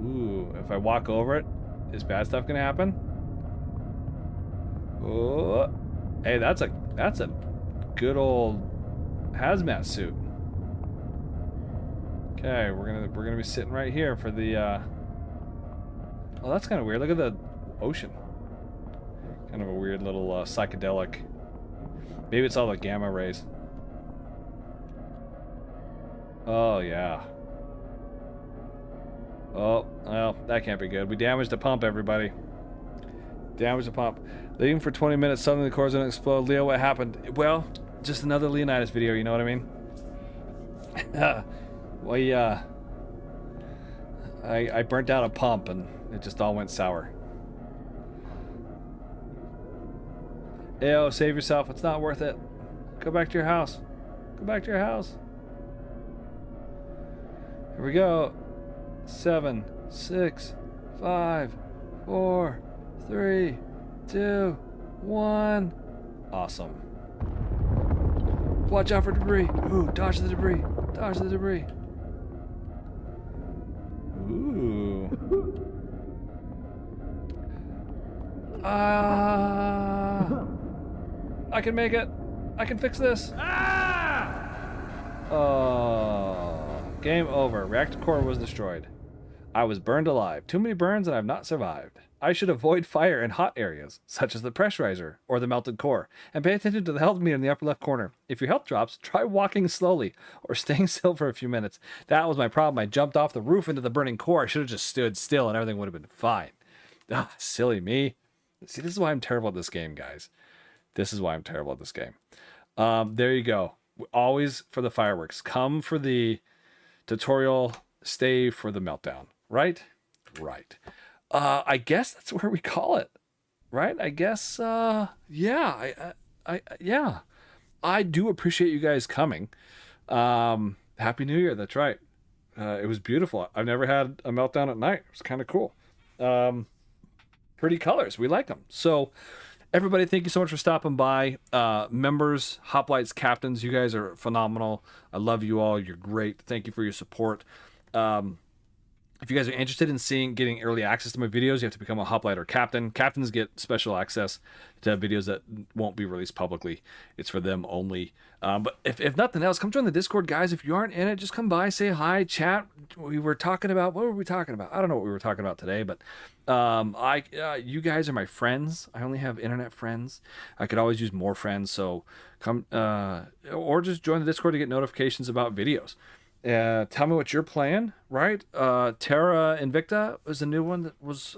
Ooh, if I walk over it, is bad stuff gonna happen? Oh, hey, that's a good old hazmat suit. Okay, we're gonna be sitting right here for the Well, that's kind of weird. Look at the ocean. Kind of a weird little psychedelic. Maybe it's all the gamma rays. Oh, yeah. Oh, well, that can't be good. We damaged the pump, everybody. Damaged the pump. Leaving for 20 minutes, suddenly the core's gonna explode. Leo, what happened? Well, just another Leonidas video, you know what I mean? I burnt out a pump and it just all went sour. Ayo, save yourself. It's not worth it. Go back to your house. Go back to your house. Here we go. 7, 6, 5, 4, 3, 2, 1. Awesome. Watch out for debris. Ooh, dodge the debris. Dodge the debris. Ooh. I can make it. I can fix this. Oh. Game over. Reactor core was destroyed. I was burned alive. Too many burns and I've not survived. I should avoid fire in hot areas, such as the pressurizer or the melted core, and pay attention to the health meter in the upper left corner. If your health drops, try walking slowly or staying still for a few minutes. That was my problem. I jumped off the roof into the burning core. I should have just stood still and everything would have been fine. Ah, silly me. See, this is why I'm terrible at this game, guys. This is why I'm terrible at this game. There you go. Always for the fireworks. Come for the tutorial. Stay for the meltdown. Right? Right. I guess that's where we call it. Right? I guess, yeah. Yeah. I do appreciate you guys coming. Happy New Year. That's right. It was beautiful. I've never had a meltdown at night. It was kind of cool. Pretty colors. We like them. So, everybody, thank you so much for stopping by. Members, Hoplites, captains, you guys are phenomenal. I love you all. You're great. Thank you for your support. If you guys are interested in getting early access to my videos, you have to become a hoplite or captain. Captains get special access to videos that won't be released publicly. It's for them only. But if nothing else, come join the Discord, guys. If you aren't in it, just come by, say hi, chat. We were talking about, what were we talking about? I don't know what we were talking about today, but you guys are my friends. I only have internet friends. I could always use more friends, so come, or just join the Discord to get notifications about videos. Tell me what you're playing, right? Terra Invicta is a new one that was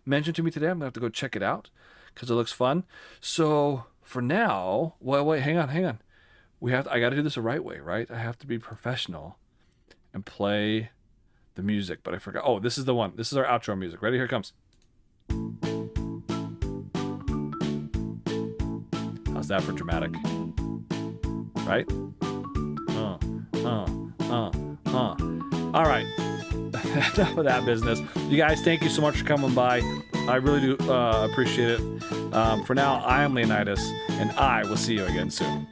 mentioned to me today. I'm gonna have to go check it out because it looks fun. So for now, wait, hang on. I got to do this the right way, right? I have to be professional and play the music, but I forgot. Oh, this is the one. This is our outro music. Ready? Here it comes. How's that for dramatic? Right? All right. Enough of that business. You guys, thank you so much for coming by. I really do appreciate it. For now, I am Leonidas, and I will see you again soon.